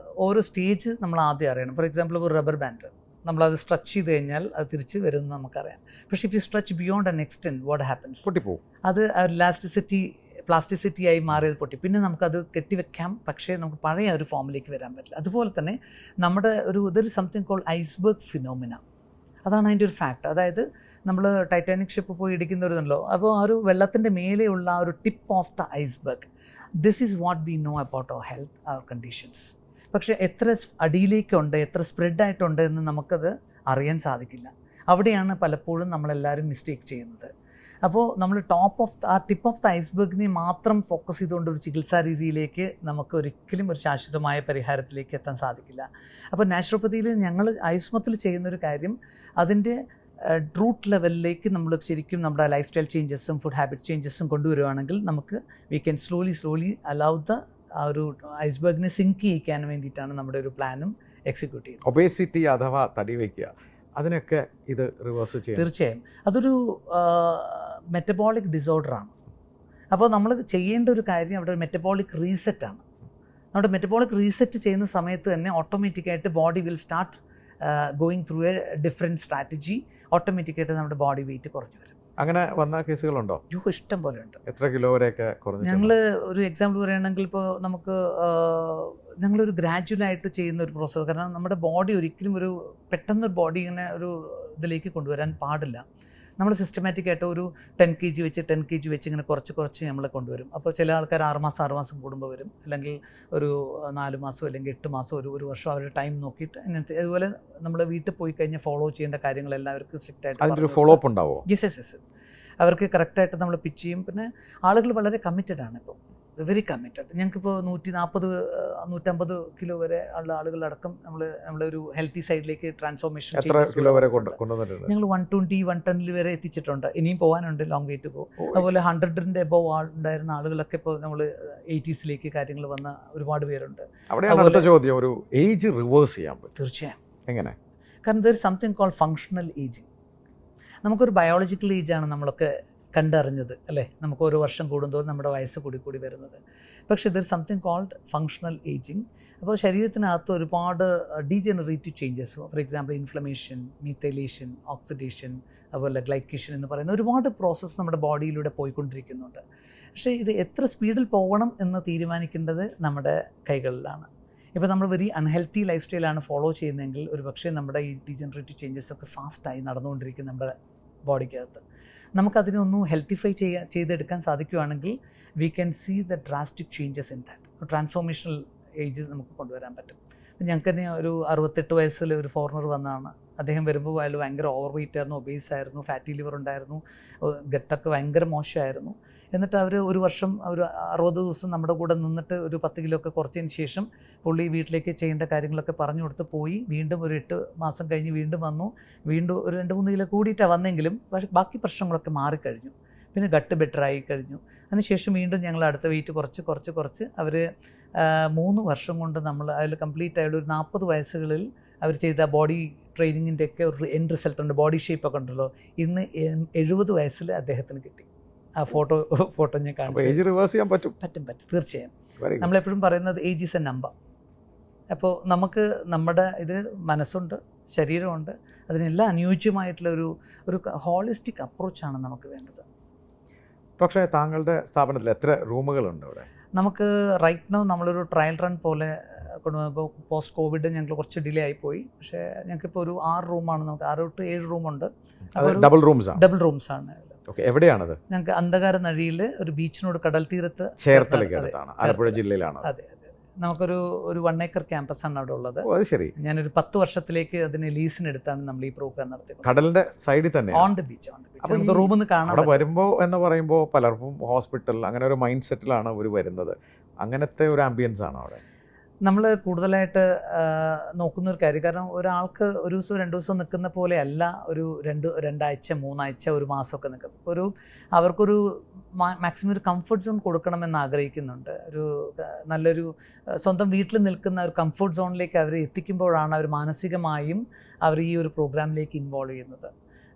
ഓരോ സ്റ്റേജ് നമ്മൾ ആദ്യം അറിയണം. ഫോർ എക്സാമ്പിൾ ഒരു റബ്ബർ ബാൻഡ് നമ്മളത് സ്ട്രെച്ച് ചെയ്ത് കഴിഞ്ഞാൽ അത് തിരിച്ച് വരുമെന്ന് നമുക്കറിയാം. പക്ഷേ if you stretch beyond an extent what happens? പൊട്ടിപ്പോവും. അത് പ്ലാസ്റ്റിസിറ്റി ആയി മാറിയത് പൊട്ടി. പിന്നെ നമുക്കത് കെട്ടിവെക്കാം, പക്ഷേ നമുക്ക് പഴയ ഒരു ഫോമിലേക്ക് വരാൻ പറ്റില്ല. അതുപോലെ തന്നെ നമ്മുടെ ഇതൊരു സംതിങ് കോൾഡ് ഐസ്ബർഗ് ഫിനോമിന. അതാണ് അതിൻ്റെ ഒരു ഫാക്ട്. അതായത് നമ്മൾ ടൈറ്റാനിക് ഷിപ്പ് പോയി ഇടിക്കുന്നവരുണ്ടല്ലോ, അപ്പോൾ ആ ഒരു വെള്ളത്തിൻ്റെ മേലെയുള്ള ആ ഒരു tip of the iceberg, this is what we know about our health, our conditions. പക്ഷേ എത്ര അടിയിലേക്കുണ്ട്, എത്ര സ്പ്രെഡായിട്ടുണ്ട് എന്ന് നമുക്കത് അറിയാൻ സാധിക്കില്ല. അവിടെയാണ് പലപ്പോഴും നമ്മളെല്ലാവരും മിസ്റ്റേക്ക് ചെയ്യുന്നത്. അപ്പോൾ നമ്മൾ ടിപ്പ് ഓഫ് ദ ഐസ്ബർഗിനെ മാത്രം ഫോക്കസ് ചെയ്തുകൊണ്ട് ഒരു ചികിത്സാ രീതിയിലേക്ക് നമുക്ക് ഒരിക്കലും ഒരു ശാശ്വതമായ പരിഹാരത്തിലേക്ക് എത്താൻ സാധിക്കില്ല. അപ്പോൾ നാച്ചുറോപ്പതിയിൽ ഞങ്ങൾ ആയുഷ്മത്തിൽ ചെയ്യുന്നൊരു കാര്യം, അതിൻ്റെ റൂട്ട് ലെവലിലേക്ക് നമ്മൾ ശരിക്കും നമ്മുടെ ലൈഫ് സ്റ്റൈൽ ചേഞ്ചസും ഫുഡ് ഹാബിറ്റ് ചേഞ്ചസും കൊണ്ടുവരുവാണെങ്കിൽ നമുക്ക് we can slowly allow the ആ ഒരു ഐസ്ബർഗിനെ സിങ്ക് ചെയ്യിക്കാൻ വേണ്ടിയിട്ടാണ് നമ്മുടെ ഒരു പ്ലാനും എക്സിക്യൂട്ട് ചെയ്യുന്നത്. ഒബേസിറ്റി അഥവാ തടി വയ്ക്കുക, അതിനൊക്കെ ഇത് റിവേഴ്സ് ചെയ്യും. തീർച്ചയായും അതൊരു മെറ്റബോളിക് ഡിസോർഡറാണ്. അപ്പോൾ നമ്മൾ ചെയ്യേണ്ട ഒരു കാര്യം അവിടെ മെറ്റബോളിക് റീസെറ്റാണ്. നമ്മുടെ മെറ്റബോളിക് റീസെറ്റ് ചെയ്യുന്ന സമയത്ത് തന്നെ ഓട്ടോമാറ്റിക്കായിട്ട് body will start going through A different strategy. ഓട്ടോമാറ്റിക്കായിട്ട് നമ്മുടെ ബോഡി വെയിറ്റ് കുറഞ്ഞു വരും. അങ്ങനെ വന്ന കേസുകളുണ്ടോ? ഇഷ്ടം പോലെ ഉണ്ട്. എത്ര കിലോ വരെയൊക്കെ കുറഞ്ഞു? ഞങ്ങൾ ഒരു എക്സാമ്പിൾ പറയുകയാണെങ്കിൽ ഇപ്പോൾ നമുക്ക് ഞങ്ങളൊരു ഗ്രാജുവലായിട്ട് ചെയ്യുന്ന ഒരു പ്രോസസ്സ്. കാരണം നമ്മുടെ ബോഡി ഒരിക്കലും പെട്ടെന്നൊരു ബോഡി ഇങ്ങനെ ഒരു ഇതിലേക്ക് കൊണ്ടുവരാൻ പാടില്ല. നമ്മൾ സിസ്റ്റമാറ്റിക് ആയിട്ട് ഒരു 10 kg വെച്ച് ഇങ്ങനെ കുറച്ച് നമ്മൾ കൊണ്ടുവരും. അപ്പോൾ ചില ആൾക്കാർ 6 മാസം കൂടുമ്പോൾ വരും, അല്ലെങ്കിൽ ഒരു 4 മാസം അല്ലെങ്കിൽ 8 മാസം ഒരു വർഷം അവരുടെ ടൈം നോക്കിയിട്ട് അങ്ങനത്തെ. അതുപോലെ നമ്മൾ വീട്ടിൽ പോയി കഴിഞ്ഞാൽ ഫോളോ ചെയ്യേണ്ട കാര്യങ്ങളെല്ലാം അവർക്ക് സ്ട്രിക്റ്റ് ആയിട്ട് അതിൻ്റെ ഒരു ഫോളോ അപ്പ് ഉണ്ടാവോ? യെസ് അവർക്ക് കറക്റ്റായിട്ട് നമ്മൾ പിച്ച് ചെയ്യും. പിന്നെ ആളുകൾ വളരെ കമ്മിറ്റഡ് ആണ്. ഇപ്പോൾ വെരി കമ്മിറ്റഡ്. ഞങ്ങൾക്കിപ്പോൾ 140-150 കിലോ വരെ ഉള്ള ആളുകളടക്കം നമ്മളൊരു ഹെൽത്തി സൈഡിലേക്ക് ട്രാൻസ്ഫോർമേഷൻ. എത്ര കിലോ വരെ കൊണ്ടുവന്നിട്ടുണ്ട്? ഞങ്ങൾ 120-110 വരെ എത്തിച്ചിട്ടുണ്ട്. ഇനിയും പോകാനുണ്ട്, ലോങ് വേ ടു ഗോ. അതുപോലെ 100-ന്റെ എബോവ് ഉണ്ടായിരുന്ന ആളുകളൊക്കെ ഇപ്പോൾ നമ്മൾ 80s കാര്യങ്ങൾ വന്ന ഒരുപാട് പേരുണ്ട്. അവിടെയാണ് അടുത്ത ചോദ്യം, ഒരു ഏജ് റിവേഴ്സ് ചെയ്യാൻ പറ്റും? തീർച്ചയായും. എങ്ങനെ? കാരണം there is something called functional ageing. നമുക്കൊരു ബയോളജിക്കൽ ഏജാണ് നമ്മളൊക്കെ കണ്ടറിഞ്ഞത്, അല്ലേ? നമുക്ക് ഓരോ വർഷം കൂടുന്തോറും നമ്മുടെ വയസ്സ് കൂടി വരുന്നത്. പക്ഷേ ഇതൊരു സംതിങ് കോൾഡ് ഫങ്ഷണൽ ഏജിങ്. അപ്പോൾ ശരീരത്തിനകത്ത് ഒരുപാട് degenerative changes, for example inflammation, methylation, oxidation, അതുപോലെ ഗ്ലൈക്കേഷൻ എന്ന് പറയുന്ന ഒരുപാട് പ്രോസസ്സ് നമ്മുടെ ബോഡിയിലൂടെ പോയിക്കൊണ്ടിരിക്കുന്നുണ്ട്. പക്ഷേ ഇത് എത്ര സ്പീഡിൽ പോകണം എന്ന് തീരുമാനിക്കേണ്ടത് നമ്മുടെ കൈകളിലാണ്. ഇപ്പോൾ നമ്മൾ വെരി അൺഹെൽത്തി ലൈഫ് സ്റ്റൈലാണ് ഫോളോ ചെയ്യുന്നതെങ്കിൽ ഒരു പക്ഷേ നമ്മുടെ ഈ ഡീജനറേറ്റീവ് ചേഞ്ചസ് ഒക്കെ ഫാസ്റ്റായി നടന്നുകൊണ്ടിരിക്കും നമ്മുടെ ബോഡിക്കകത്ത്. നമുക്കതിനൊന്നും ഹെൽത്തിഫൈ ചെയ്തെടുക്കാൻ സാധിക്കുകയാണെങ്കിൽ we can see the drastic changes in that. Transformational age നമുക്ക് കൊണ്ടുവരാൻ പറ്റും. ഞങ്ങൾക്ക് തന്നെ ഒരു 68 വയസ്സിൽ ഒരു ഫോറിനർ വന്നതാണ്. അദ്ദേഹം വരുമ്പോൾ അയാൾ ഭയങ്കര ഓവർ വെയിറ്റ് ആയിരുന്നു, ഒബേസ് ആയിരുന്നു, ഫാറ്റി ലിവർ ഉണ്ടായിരുന്നു, ഗട്ടൊക്കെ ഭയങ്കര മോശമായിരുന്നു. എന്നിട്ട് അവർ ഒരു വർഷം 60 ദിവസം നമ്മുടെ കൂടെ നിന്നിട്ട് ഒരു 10 കിലോ ഒക്കെ കുറച്ചതിന് ശേഷം പുള്ളി വീട്ടിലേക്ക് ചെയ്യേണ്ട കാര്യങ്ങളൊക്കെ പറഞ്ഞു കൊടുത്ത് പോയി. വീണ്ടും ഒരു 8 മാസം കഴിഞ്ഞ് വീണ്ടും വന്നു. വീണ്ടും ഒരു 2-3 കിലോ കൂടിയിട്ടാണ് വന്നെങ്കിലും പക്ഷേ ബാക്കി പ്രശ്നങ്ങളൊക്കെ മാറിക്കഴിഞ്ഞു. പിന്നെ ഗട്ട് ബെറ്ററായി കഴിഞ്ഞു. അതിനുശേഷം വീണ്ടും ഞങ്ങൾ അടുത്ത വെയിറ്റ് കുറച്ച് അവർ 3 വർഷം കൊണ്ട് നമ്മൾ അതിൽ കംപ്ലീറ്റ് ആയിട്ട് ഒരു 40 വയസ്സുകളിൽ അവർ ചെയ്ത ബോഡി ട്രെയിനിങ്ങിൻ്റെ ഒക്കെ ഒരു എൻഡ് റിസൾട്ട് ഉണ്ട്. ബോഡി ഷേപ്പൊക്കെ ഉണ്ടല്ലോ. ഇന്ന് 70 വയസ്സിൽ അദ്ദേഹത്തിന് കിട്ടി. ആ ഫോട്ടോ ഞാൻ കാണിച്ചു. ഏജ് റിവേഴ്സ് ചെയ്യാൻ പറ്റും തീർച്ചയായും. നമ്മളെപ്പോഴും പറയുന്നത് ഏജ് ഈസ് എ നമ്പർ. അപ്പോൾ നമുക്ക് നമ്മുടെ മനസ്സുണ്ട്, ശരീരമുണ്ട്, അതിനെല്ലാം അനുയോജ്യമായിട്ടുള്ള ഒരു ഹോളിസ്റ്റിക് അപ്രോച്ചാണ് നമുക്ക് വേണ്ടത്. പക്ഷേ താങ്കളുടെ സ്ഥാപനത്തിൽ എത്ര റൂമുകളുണ്ട് അവിടെ? നമുക്ക് റൈറ്റ് നൗ നമ്മളൊരു ട്രയൽ റൺ പോലെ കൊണ്ടുവന്നപ്പോൾ പോസ്റ്റ് കോവിഡ് ഞങ്ങൾ കുറച്ച് ഡിലേ ആയിപ്പോയി. പക്ഷേ ഞങ്ങൾക്കിപ്പോൾ ഒരു 6 റൂമാണ്. നമുക്ക് 6-7 റൂമുണ്ട്. ഡബിൾ റൂംസ് ആണ്. എവിടെയാണത്? ഞങ്ങൾക്ക് അന്ധകാര നഴിയിൽ ഒരു ബീച്ചിനോട് കടൽ തീരത്ത് ആലപ്പുഴ ജില്ലയിലാണ്. അതെ. നമുക്കൊരു 1 ഏക്കർ ക്യാമ്പസാണ് അവിടെ ഉള്ളത്. അത് ശരി. ഞാനൊരു 10 വർഷത്തിലേക്ക് അതിന് ലീസിനെടുത്താണ് നമ്മൾ ഈ പ്രോഗ്രാം നടത്തിയത്. കടലിന്റെ സൈഡിൽ തന്നെ ഓൺ ദ ബീച്ച് നമുക്ക് റൂമിൽ നിന്ന് കാണാം. അവിടെ വരുമ്പോൾ എന്ന് പറയുമ്പോൾ പലർക്കും ഹോസ്പിറ്റൽ അങ്ങനെ ഒരു മൈൻഡ് സെറ്റിലാണ് അവർ വരുന്നത്. അങ്ങനത്തെ ഒരു ആംബിയൻസ് ആണ് അവിടെ. നമ്മൾ കൂടുതലായിട്ട് നോക്കുന്ന ഒരു കാര്യം, കാരണം ഒരാൾക്ക് ഒരു ദിവസം 2 ദിവസം നിൽക്കുന്ന പോലെയല്ല ഒരു 2 ആഴ്ച 3 ആഴ്ച 1 മാസമൊക്കെ നിൽക്കുന്നത്. അവർക്കൊരു മാക്സിമം ഒരു കംഫർട്ട് സോൺ കൊടുക്കണമെന്ന് ആഗ്രഹിക്കുന്നുണ്ട്. നല്ലൊരു സ്വന്തം വീട്ടിൽ നിൽക്കുന്ന ഒരു കംഫർട്ട് സോണിലേക്ക് അവരെ എത്തിക്കുമ്പോഴാണ് അവർ മാനസികമായും അവർ ഈ ഒരു പ്രോഗ്രാമിലേക്ക് ഇൻവോൾവ് ചെയ്യുന്നത്.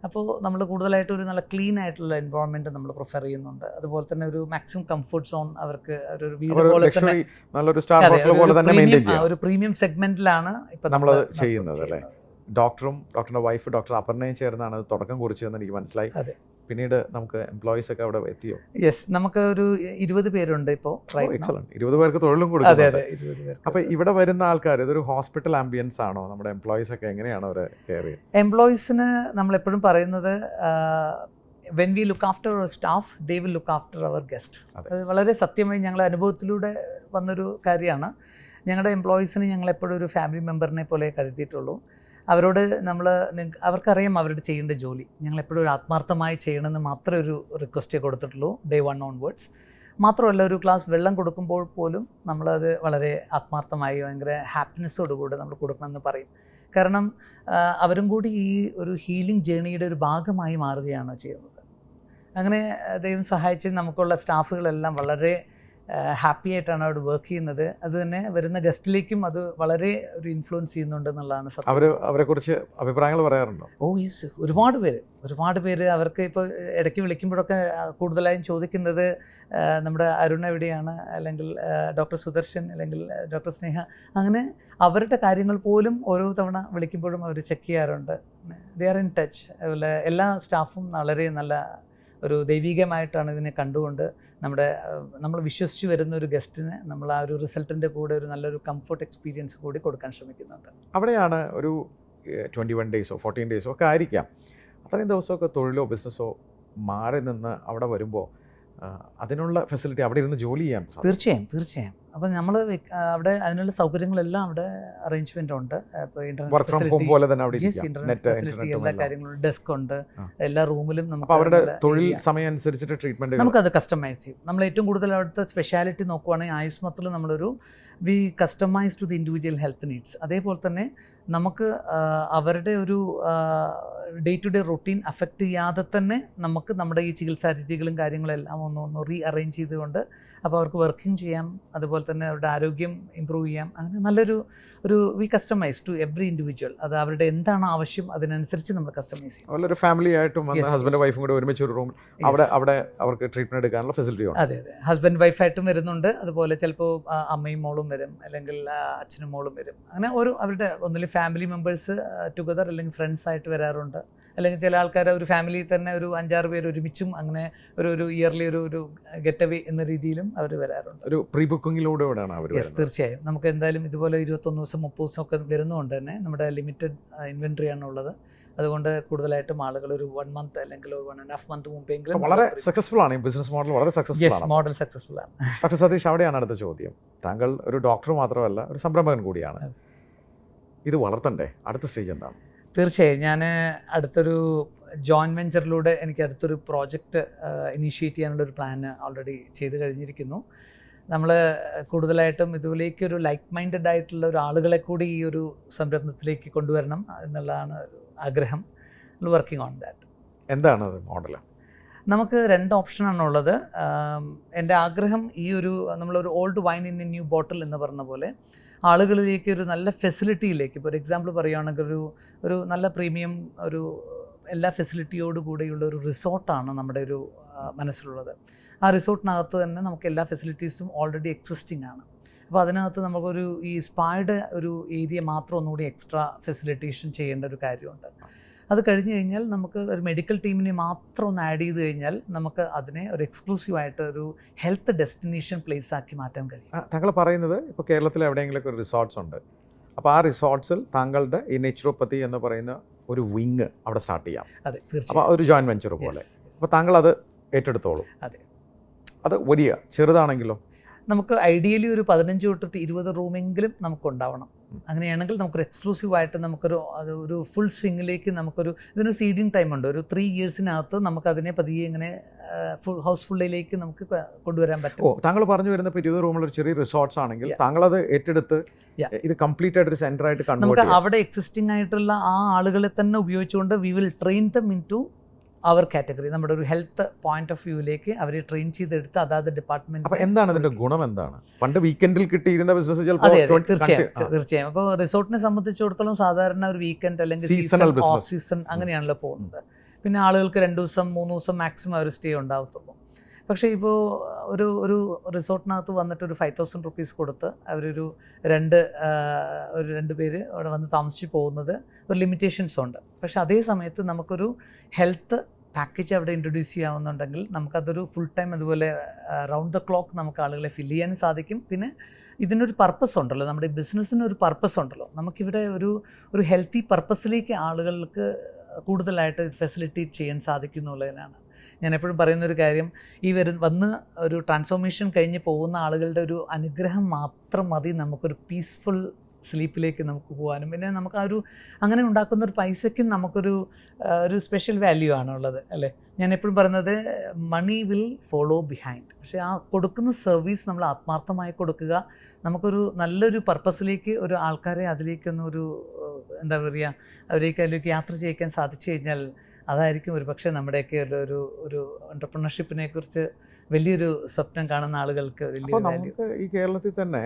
അപ്പോൾ നമ്മൾ കൂടുതലായിട്ട് ഒരു നല്ല ക്ലീൻ ആയിട്ടുള്ള എൻവയോൺമെൻറ്റ് നമ്മൾ പ്രിഫർ ചെയ്യുന്നുണ്ട്. അതുപോലെ തന്നെ ഒരു മാക്സിമം കംഫർട്ട് സോൺ അവർക്ക് ഒരു വീട് പോലെ തന്നെ നല്ലൊരു സ്റ്റാർ ഹോട്ടൽ പോലെ തന്നെ മെയിൻറ്റെയിൻ ചെയ്യാം. ഒരു പ്രീമിയം സെഗ്മെന്റിലാണ് ഇപ്പം നമ്മൾ ചെയ്യുന്നത് അല്ലേ. ഡോക്ടറും ഡോക്ടറുടെ വൈഫ് ഡോക്ടർ അപർണയും ചേർന്നാണ് അത് തുടക്കം കുറിച്ചതെന്ന് എനിക്ക് മനസ്സിലായി. പിന്നീട് നമുക്ക് എംപ്ലോയീസ് ഒക്കെ അവിടെ എത്തിയോ? യെസ്, നമുക്ക് ഒരു 20 പേരുണ്ട് ഇപ്പോൾ. 20 പേർക്ക് തൊഴിലും കൊടുക്കും. അപ്പോൾ ഇവിടെ വരുന്ന ആൾക്കാർ ഇതൊരു ഹോസ്പിറ്റൽ ആംബിയൻസ് ആണോ? നമ്മുടെ എംപ്ലോയീസ് ഒക്കെ എങ്ങനെയാണ് അവരെ കെയർ ചെയ്യുന്നത്? എംപ്ലോയീസിന് നമ്മളെപ്പോഴും പറയുന്നത് when we look after our staff they will look after our guest. അത് വളരെ സത്യമായി ഞങ്ങളുടെ അനുഭവത്തിലൂടെ വന്നൊരു കാര്യമാണ്. ഞങ്ങളുടെ എംപ്ലോയീസിന് ഞങ്ങളെപ്പോഴും ഒരു ഫാമിലി മെമ്പറിനെ പോലെ കരുതിയിട്ടുള്ളൂ. അവരോട് നമ്മൾ അവർക്കറിയാം അവരുടെ ചെയ്യേണ്ട ജോലി. ഞങ്ങളെപ്പോഴും ഒരു ആത്മാർത്ഥമായി ചെയ്യണമെന്ന് മാത്രമേ ഒരു റിക്വസ്റ്റ് കൊടുത്തിട്ടുള്ളൂ ഡേ 1 ഓൺവേർഡ്സ്. മാത്രമല്ല ഒരു ഗ്ലാസ് വെള്ളം കൊടുക്കുമ്പോൾ പോലും നമ്മളത് വളരെ ആത്മാർത്ഥമായി ഭയങ്കര ഹാപ്പിനെസ്സോടുകൂടി നമ്മൾ കൊടുക്കണമെന്ന് പറയും. കാരണം അവരും കൂടി ഈ ഒരു ഹീലിംഗ് ജേണിയുടെ ഒരു ഭാഗമായി മാറുകയാണ് ചെയ്യുന്നത്. അങ്ങനെ ദൈവം സഹായിച്ച് നമുക്കുള്ള സ്റ്റാഫുകളെല്ലാം വളരെ ഹാപ്പി ആയിട്ടാണ് അവിടെ വർക്ക് ചെയ്യുന്നത്. അത് തന്നെ വരുന്ന ഗസ്റ്റിലേക്കും അത് വളരെ ഒരു ഇൻഫ്ലുവൻസ് ചെയ്യുന്നുണ്ട് എന്നുള്ളതാണ് സത്യം. അവരെക്കുറിച്ച് അഭിപ്രായങ്ങൾ പറയാറുണ്ടോ? യെസ്, ഒരുപാട് പേര് അവർക്ക് ഇപ്പോൾ ഇടയ്ക്ക് വിളിക്കുമ്പോഴൊക്കെ കൂടുതലായും ചോദിക്കുന്നത് നമ്മുടെ അരുൺ എവിടെയാണ്, അല്ലെങ്കിൽ ഡോക്ടർ സുദർശൻ, അല്ലെങ്കിൽ ഡോക്ടർ സ്നേഹ, അങ്ങനെ അവരുടെ കാര്യങ്ങൾ പോലും ഓരോ തവണ വിളിക്കുമ്പോഴും അവർ ചെക്ക് ചെയ്യാറുണ്ട്. They are in touch. അതുപോലെ എല്ലാ സ്റ്റാഫും വളരെ നല്ല ഒരു ദൈവികമായിട്ടാണ് ഇതിനെ കണ്ടുകൊണ്ട് നമ്മൾ വിശ്വസിച്ച് വരുന്ന ഒരു ഗസ്റ്റിന് നമ്മൾ ആ ഒരു റിസൾട്ടിൻ്റെ കൂടെ ഒരു നല്ലൊരു കംഫർട്ട് എക്സ്പീരിയൻസ് കൂടി കൊടുക്കാൻ ശ്രമിക്കുന്നുണ്ട്. അവിടെയാണ് ഒരു 21 ഡേയ്സോ 14 ഡേയ്സോ ഒക്കെ ആയിരിക്കാം, അത്രയും ദിവസമൊക്കെ തൊഴിലോ ബിസിനസ്സോ മാറി നിന്ന് അവിടെ വരുമ്പോൾ അതിനുള്ള ഫെസിലിറ്റി അവിടെ ഇരുന്ന് ജോലി ചെയ്യാൻ തീർച്ചയായും. അപ്പം നമ്മൾ അവിടെ അതിനുള്ള സൗകര്യങ്ങളെല്ലാം അവിടെ അറേഞ്ച്മെന്റ് ഉണ്ട്. ഇപ്പോൾ വർക്ക് ഫ്രം ഹോം പോലെ തന്നെ അവിടെ ഫെസിലിറ്റി എല്ലാ കാര്യങ്ങളും, ഡെസ്ക് ഉണ്ട് എല്ലാ റൂമിലും. നമുക്ക് അവരുടെ തൊഴിൽ സമയം അനുസരിച്ചിട്ട് ട്രീറ്റ്മെന്റ് നമുക്കത് കസ്റ്റമൈസ് ചെയ്യും. നമ്മൾ ഏറ്റവും കൂടുതൽ അവിടുത്തെ സ്പെഷ്യാലിറ്റി നോക്കുവാണെങ്കിൽ ആയുഷ്മത്തിൽ നമ്മളൊരു we customise to the individual health needs. അതേപോലെ തന്നെ നമുക്ക് അവരുടെ ഒരു day to day routine affect ചെയ്യാതെ തന്നെ നമുക്ക് നമ്മുടെ ഈ ചികിത്സാ രീതികളും കാര്യങ്ങളെല്ലാം ഒന്ന് റീ അറേഞ്ച് ചെയ്തുകൊണ്ട് അപ്പോൾ അവർക്ക് വർക്കിംഗ് ചെയ്യാം, അതുപോലെ തന്നെ അവരുടെ ആരോഗ്യം ഇമ്പ്രൂവ് ചെയ്യാം. അങ്ങനെ നല്ലൊരു we customise to every individual. അത് അവരുടെ എന്താണ് ആവശ്യം അതിനനുസരിച്ച് നമ്മൾ കസ്റ്റമൈസ് ചെയ്യും. ഒരു ഫാമിലി ആയിട്ടും ഹസ്ബൻഡ് വൈഫും കൂടെ ഒരുമിച്ച് ഒരു റൂം അവിടെ അവർക്ക് ട്രീറ്റ്മെന്റ് എടുക്കാനുള്ള ഫെസിലിറ്റി ഉണ്ട്. അതെ, ഹസ്ബൻഡ് വൈഫായിട്ടും വരുന്നുണ്ട്. അതുപോലെ ചിലപ്പോൾ അമ്മയും മോളും വരും, അല്ലെങ്കിൽ അച്ഛനും മോളും വരും. അങ്ങനെ അവരുടെ ഒന്നിൽ ഫാമിലി മെമ്പേഴ്സ് ടുഗദർ, അല്ലെങ്കിൽ ഫ്രണ്ട്സ് ആയിട്ട് വരാറുണ്ട്. അല്ലെങ്കിൽ ചില ആൾക്കാർ ഒരു ഫാമിലിയിൽ തന്നെ ഒരു 5-6 പേര് ഒരുമിച്ചും അങ്ങനെ ഒരു ഇയർലി ഒരു ഗെറ്റ് അവേ എന്ന രീതിയിലും അവർ വരാറുണ്ട്. ഒരു പ്രീ ബുക്കിങ്ങിലൂടെ തീർച്ചയായും. നമുക്ക് എന്തായാലും ഇതുപോലെ 21 ദിവസം 30 ദിവസം ഒക്കെ വരുന്നതുകൊണ്ട് തന്നെ നമ്മുടെ ലിമിറ്റഡ് ഇൻവെന്ററി ആണുള്ളത്. അതുകൊണ്ട് കൂടുതലായിട്ടും ആളുകൾ ഒരു 1 മന്ത് അല്ലെങ്കിൽ ഒരു 1.5 മന്ത് മുമ്പെങ്കിലും. വളരെ സക്സസ്ഫുൾ ആണ് ഈ ബിസിനസ് മോഡൽ, വളരെ മോഡൽ സക്സസ്ഫുൾ ആണ്. ഡോക്ടർ സതീഷ്, അവിടെയാണ് അടുത്ത ചോദ്യം. താങ്കൾ ഒരു ഡോക്ടർ മാത്രമല്ല, ഒരു സംരംഭകൻ കൂടിയാണ്. ഇത് വളർത്തണ്ടേ? അടുത്ത സ്റ്റേജ് എന്താണ്? തീർച്ചയായും ഞാൻ അടുത്തൊരു ജോയിൻറ്റ് വെഞ്ചറിലൂടെ എനിക്ക് അടുത്തൊരു പ്രോജക്റ്റ് ഇനീഷ്യേറ്റ് ചെയ്യാനുള്ളൊരു പ്ലാൻ ഓൾറെഡി ചെയ്ത് കഴിഞ്ഞിരിക്കുന്നു. നമ്മൾ കൂടുതലായിട്ടും ഇതിലേക്ക് ഒരു ലൈക്ക് മൈൻഡഡ് ആയിട്ടുള്ള ഒരു ആളുകളെ കൂടി ഈ ഒരു സംരംഭത്തിലേക്ക് കൊണ്ടുവരണം എന്നുള്ളതാണ് ആഗ്രഹം. Working on that. എന്താണ് അത് മോഡൽ? നമുക്ക് 2 ഓപ്ഷനാണുള്ളത്. എൻ്റെ ആഗ്രഹം ഈ നമ്മളൊരു old wine in A new ബോട്ടിൽ എന്ന് പറഞ്ഞ പോലെ ആളുകളിലേക്ക് ഒരു നല്ല ഫെസിലിറ്റിയിലേക്ക്, ഇപ്പോൾ ഒരു എക്സാമ്പിൾ പറയുകയാണെങ്കിൽ ഒരു നല്ല പ്രീമിയം എല്ലാ ഫെസിലിറ്റിയോട് കൂടെയുള്ള ഒരു റിസോർട്ടാണ് നമ്മുടെ ഒരു മനസ്സിലുള്ളത്. ആ റിസോർട്ടിനകത്ത് തന്നെ നമുക്ക് എല്ലാ ഫെസിലിറ്റീസും ഓൾറെഡി എക്സിസ്റ്റിംഗ് ആണ്. അപ്പോൾ അതിനകത്ത് നമുക്കൊരു ഈ സ്പായുടെ ഒരു ഏരിയ മാത്രം ഒന്നുകൂടി എക്സ്ട്രാ ഫെസിലിറ്റേഷൻ ചെയ്യേണ്ട ഒരു കാര്യമുണ്ട്. അത് കഴിഞ്ഞ് കഴിഞ്ഞാൽ നമുക്ക് ഒരു മെഡിക്കൽ ടീമിനെ മാത്രം ഒന്ന് ആഡ് ചെയ്ത് കഴിഞ്ഞാൽ നമുക്ക് അതിനെ ഒരു എക്സ്ക്ലൂസീവായിട്ട് ഒരു ഹെൽത്ത് ഡെസ്റ്റിനേഷൻ പ്ലേസ് ആക്കി മാറ്റാൻ കഴിയും. താങ്കൾ പറയുന്നത് ഇപ്പോൾ കേരളത്തിൽ എവിടെയെങ്കിലും ഒരു റിസോർട്ട്സ് ഉണ്ട്, അപ്പോൾ ആ റിസോർട്ട്സിൽ താങ്കളുടെ ഈ നേച്ചുറോപ്പതി എന്ന് പറയുന്ന ഒരു വിങ് അവിടെ സ്റ്റാർട്ട് ചെയ്യാം. അതെ, തീർച്ചയായും. അപ്പോൾ ഒരു ജോയിൻറ്റ് വെഞ്ചർ പോലെ. അപ്പോൾ താങ്കൾ അത് ഏറ്റെടുത്തോളൂ. അതെ, അത് വലിയ ചെറുതാണെങ്കിലോ നമുക്ക് ഐഡിയലി ഒരു 15 തൊട്ട് 20 റൂമെങ്കിലും നമുക്ക് ഉണ്ടാവണം. അങ്ങനെയാണെങ്കിൽ നമുക്കൊരു എക്സ്ക്ലൂസീവായിട്ട് ഒരു ഫുൾ സ്വിങ്ങിലേക്ക് ഇതിനൊരു സീഡിങ് ടൈം ഉണ്ട്. ഒരു 3 ഇയേഴ്സിനകത്ത് നമുക്ക് അതിനെ പതിയെ ഇങ്ങനെ ഫുൾ ഹൗസ്ഫുള്ളിലേക്ക് നമുക്ക് കൊണ്ടുവരാൻ പറ്റും. താങ്കൾ പറഞ്ഞു വരുന്ന 20 റൂമുള്ള ഒരു ചെറിയ റിസോർട്ട്സ് ആണെങ്കിൽ താങ്കൾ അത് ഏറ്റെടുത്ത് ഇത് കംപ്ലീറ്റ് ആയിട്ട് ഒരു സെന്റർ ആയിട്ട് നമുക്ക് അവിടെ എക്സിസ്റ്റിംഗ് ആയിട്ടുള്ള ആ ആളുകളെ തന്നെ ഉപയോഗിച്ചുകൊണ്ട് we will train them into our category. നമ്മുടെ ഒരു ഹെൽത്ത് പോയിന്റ് ഓഫ് വ്യൂവിലേക്ക് അവരെ ട്രെയിൻ ചെയ്തെടുത്ത് അതാത് ഡിപ്പാർട്ട്മെന്റ്. അപ്പോൾ എന്താണ് ഇതിന്റെ ഗുണം? എന്താണ് പണ്ട് വീക്കെൻഡിൽ കിട്ടിയിരുന്ന ബിസിനസ്? തീർച്ചയായും. അപ്പോൾ റിസോർട്ടിനെ സംബന്ധിച്ചിടത്തോളം സാധാരണ ഒരു വീക്കെൻഡ് അല്ലെങ്കിൽ സീസൺ അങ്ങനെയാണല്ലോ പോകുന്നത്. പിന്നെ ആളുകൾക്ക് 2 ദിവസം 3 ദിവസം മാക്സിമം ഒരു സ്റ്റേ ഉണ്ടാകത്തുള്ളൂ. പക്ഷേ ഇപ്പോൾ ഒരു റിസോർട്ടിനകത്ത് വന്നിട്ട് ഒരു 5,000 റുപ്പീസ് കൊടുത്ത് അവരൊരു രണ്ട് പേര് അവിടെ വന്ന് താമസിച്ച് പോകുന്നത് ഒരു ലിമിറ്റേഷൻസ് ഉണ്ട്. പക്ഷേ അതേ സമയത്ത് നമുക്കൊരു ഹെൽത്ത് പാക്കേജ് അവിടെ ഇൻട്രൊഡ്യൂസ് ചെയ്യാവുന്നുണ്ടെങ്കിൽ നമുക്കതൊരു ഫുൾ ടൈം അതുപോലെ റൗണ്ട് ദ ക്ലോക്ക് നമുക്ക് ആളുകളെ ഫില്ല് ചെയ്യാനും സാധിക്കും. പിന്നെ ഇതിനൊരു പർപ്പസ് ഉണ്ടല്ലോ, നമ്മുടെ ബിസിനസ്സിനൊരു പർപ്പസ് ഉണ്ടല്ലോ. നമുക്കിവിടെ ഒരു ഹെൽത്തി പർപ്പസിലേക്ക് ആളുകൾക്ക് കൂടുതലായിട്ട് ഫെസിലിറ്റേറ്റ് ചെയ്യാൻ സാധിക്കുന്നുള്ളതിനാണ് ഞാൻ എപ്പോഴും പറയുന്നൊരു കാര്യം. വന്ന് ഒരു ട്രാൻസ്ഫോർമേഷൻ കഴിഞ്ഞ് പോകുന്ന ആളുകളുടെ ഒരു അനുഗ്രഹം മാത്രം മതി നമുക്കൊരു പീസ്ഫുൾ സ്ലീപ്പിലേക്ക് നമുക്ക് പോകാനും. പിന്നെ നമുക്ക് അങ്ങനെ ഉണ്ടാക്കുന്ന ഒരു പൈസയ്ക്കും നമുക്കൊരു സ്പെഷ്യൽ വാല്യൂ ആണുള്ളത് അല്ലേ. ഞാൻ എപ്പോഴും പറയുന്നത് മണി വിൽ ഫോളോ ബിഹൈൻഡ്. പക്ഷേ ആ കൊടുക്കുന്ന സർവീസ് നമ്മൾ ആത്മാർത്ഥമായി കൊടുക്കുക. നമുക്കൊരു നല്ലൊരു പർപ്പസിലേക്ക് ഒരു ആൾക്കാരെ അതിലേക്കൊന്നൊരു എന്താ പറയുക, അതിലേക്ക് യാത്ര ചെയ്യിക്കാൻ സാധിച്ചു കഴിഞ്ഞാൽ അതായിരിക്കും ഒരു പക്ഷേ നമ്മുടെയൊക്കെ ഒരു എൻ്റർപ്രണർഷിപ്പിനെ കുറിച്ച് വലിയൊരു സ്വപ്നം കാണുന്ന ആളുകൾക്ക് വലിയ വാല്യൂ. ഈ കേരളത്തിൽ തന്നെ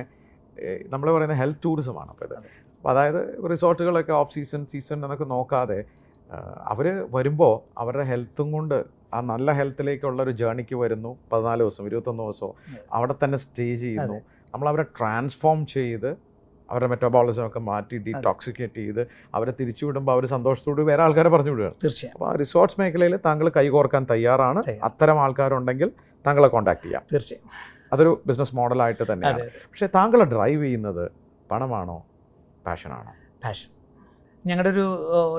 നമ്മൾ പറയുന്ന ഹെൽത്ത് ടൂറിസമാണ് അപ്പോൾ ഇത്. അപ്പോൾ അതായത് റിസോർട്ടുകളൊക്കെ ഓഫ് സീസൺ എന്നൊക്കെ നോക്കാതെ അവർ വരുമ്പോൾ അവരുടെ ഹെൽത്തും കൊണ്ട് ആ നല്ല ഹെൽത്തിലേക്കുള്ള ഒരു ജേണിക്ക് വരുന്നു. 14 ദിവസം 21 ദിവസമോ അവിടെ തന്നെ സ്റ്റേ ചെയ്യുന്നു. നമ്മൾ അവരെ ട്രാൻസ്ഫോം ചെയ്ത് അവരുടെ മെറ്റബോളിസം ഒക്കെ മാറ്റി ഡീടോക്സിക്കേറ്റ് ചെയ്ത് അവരെ തിരിച്ചു വിടുമ്പോൾ അവർ സന്തോഷത്തോട് വേറെ ആൾക്കാരെ പറഞ്ഞു വിടുകയാണ്. തീർച്ചയായും. അപ്പോൾ ആ റിസോർട്ട്സ് മേഖലയിൽ താങ്കൾ കൈകോർക്കാൻ തയ്യാറാണ്. അത്തരം ആൾക്കാരുണ്ടെങ്കിൽ താങ്കളെ കോൺടാക്ട് ചെയ്യാം. തീർച്ചയായും. അതൊരു ബിസിനസ് മോഡലായിട്ട് തന്നെയാണ്. പക്ഷേ താങ്കളെ ഡ്രൈവ് ചെയ്യുന്നത് പണമാണോ പാഷനാണോ? പാഷൻ. ഞങ്ങളുടെ ഒരു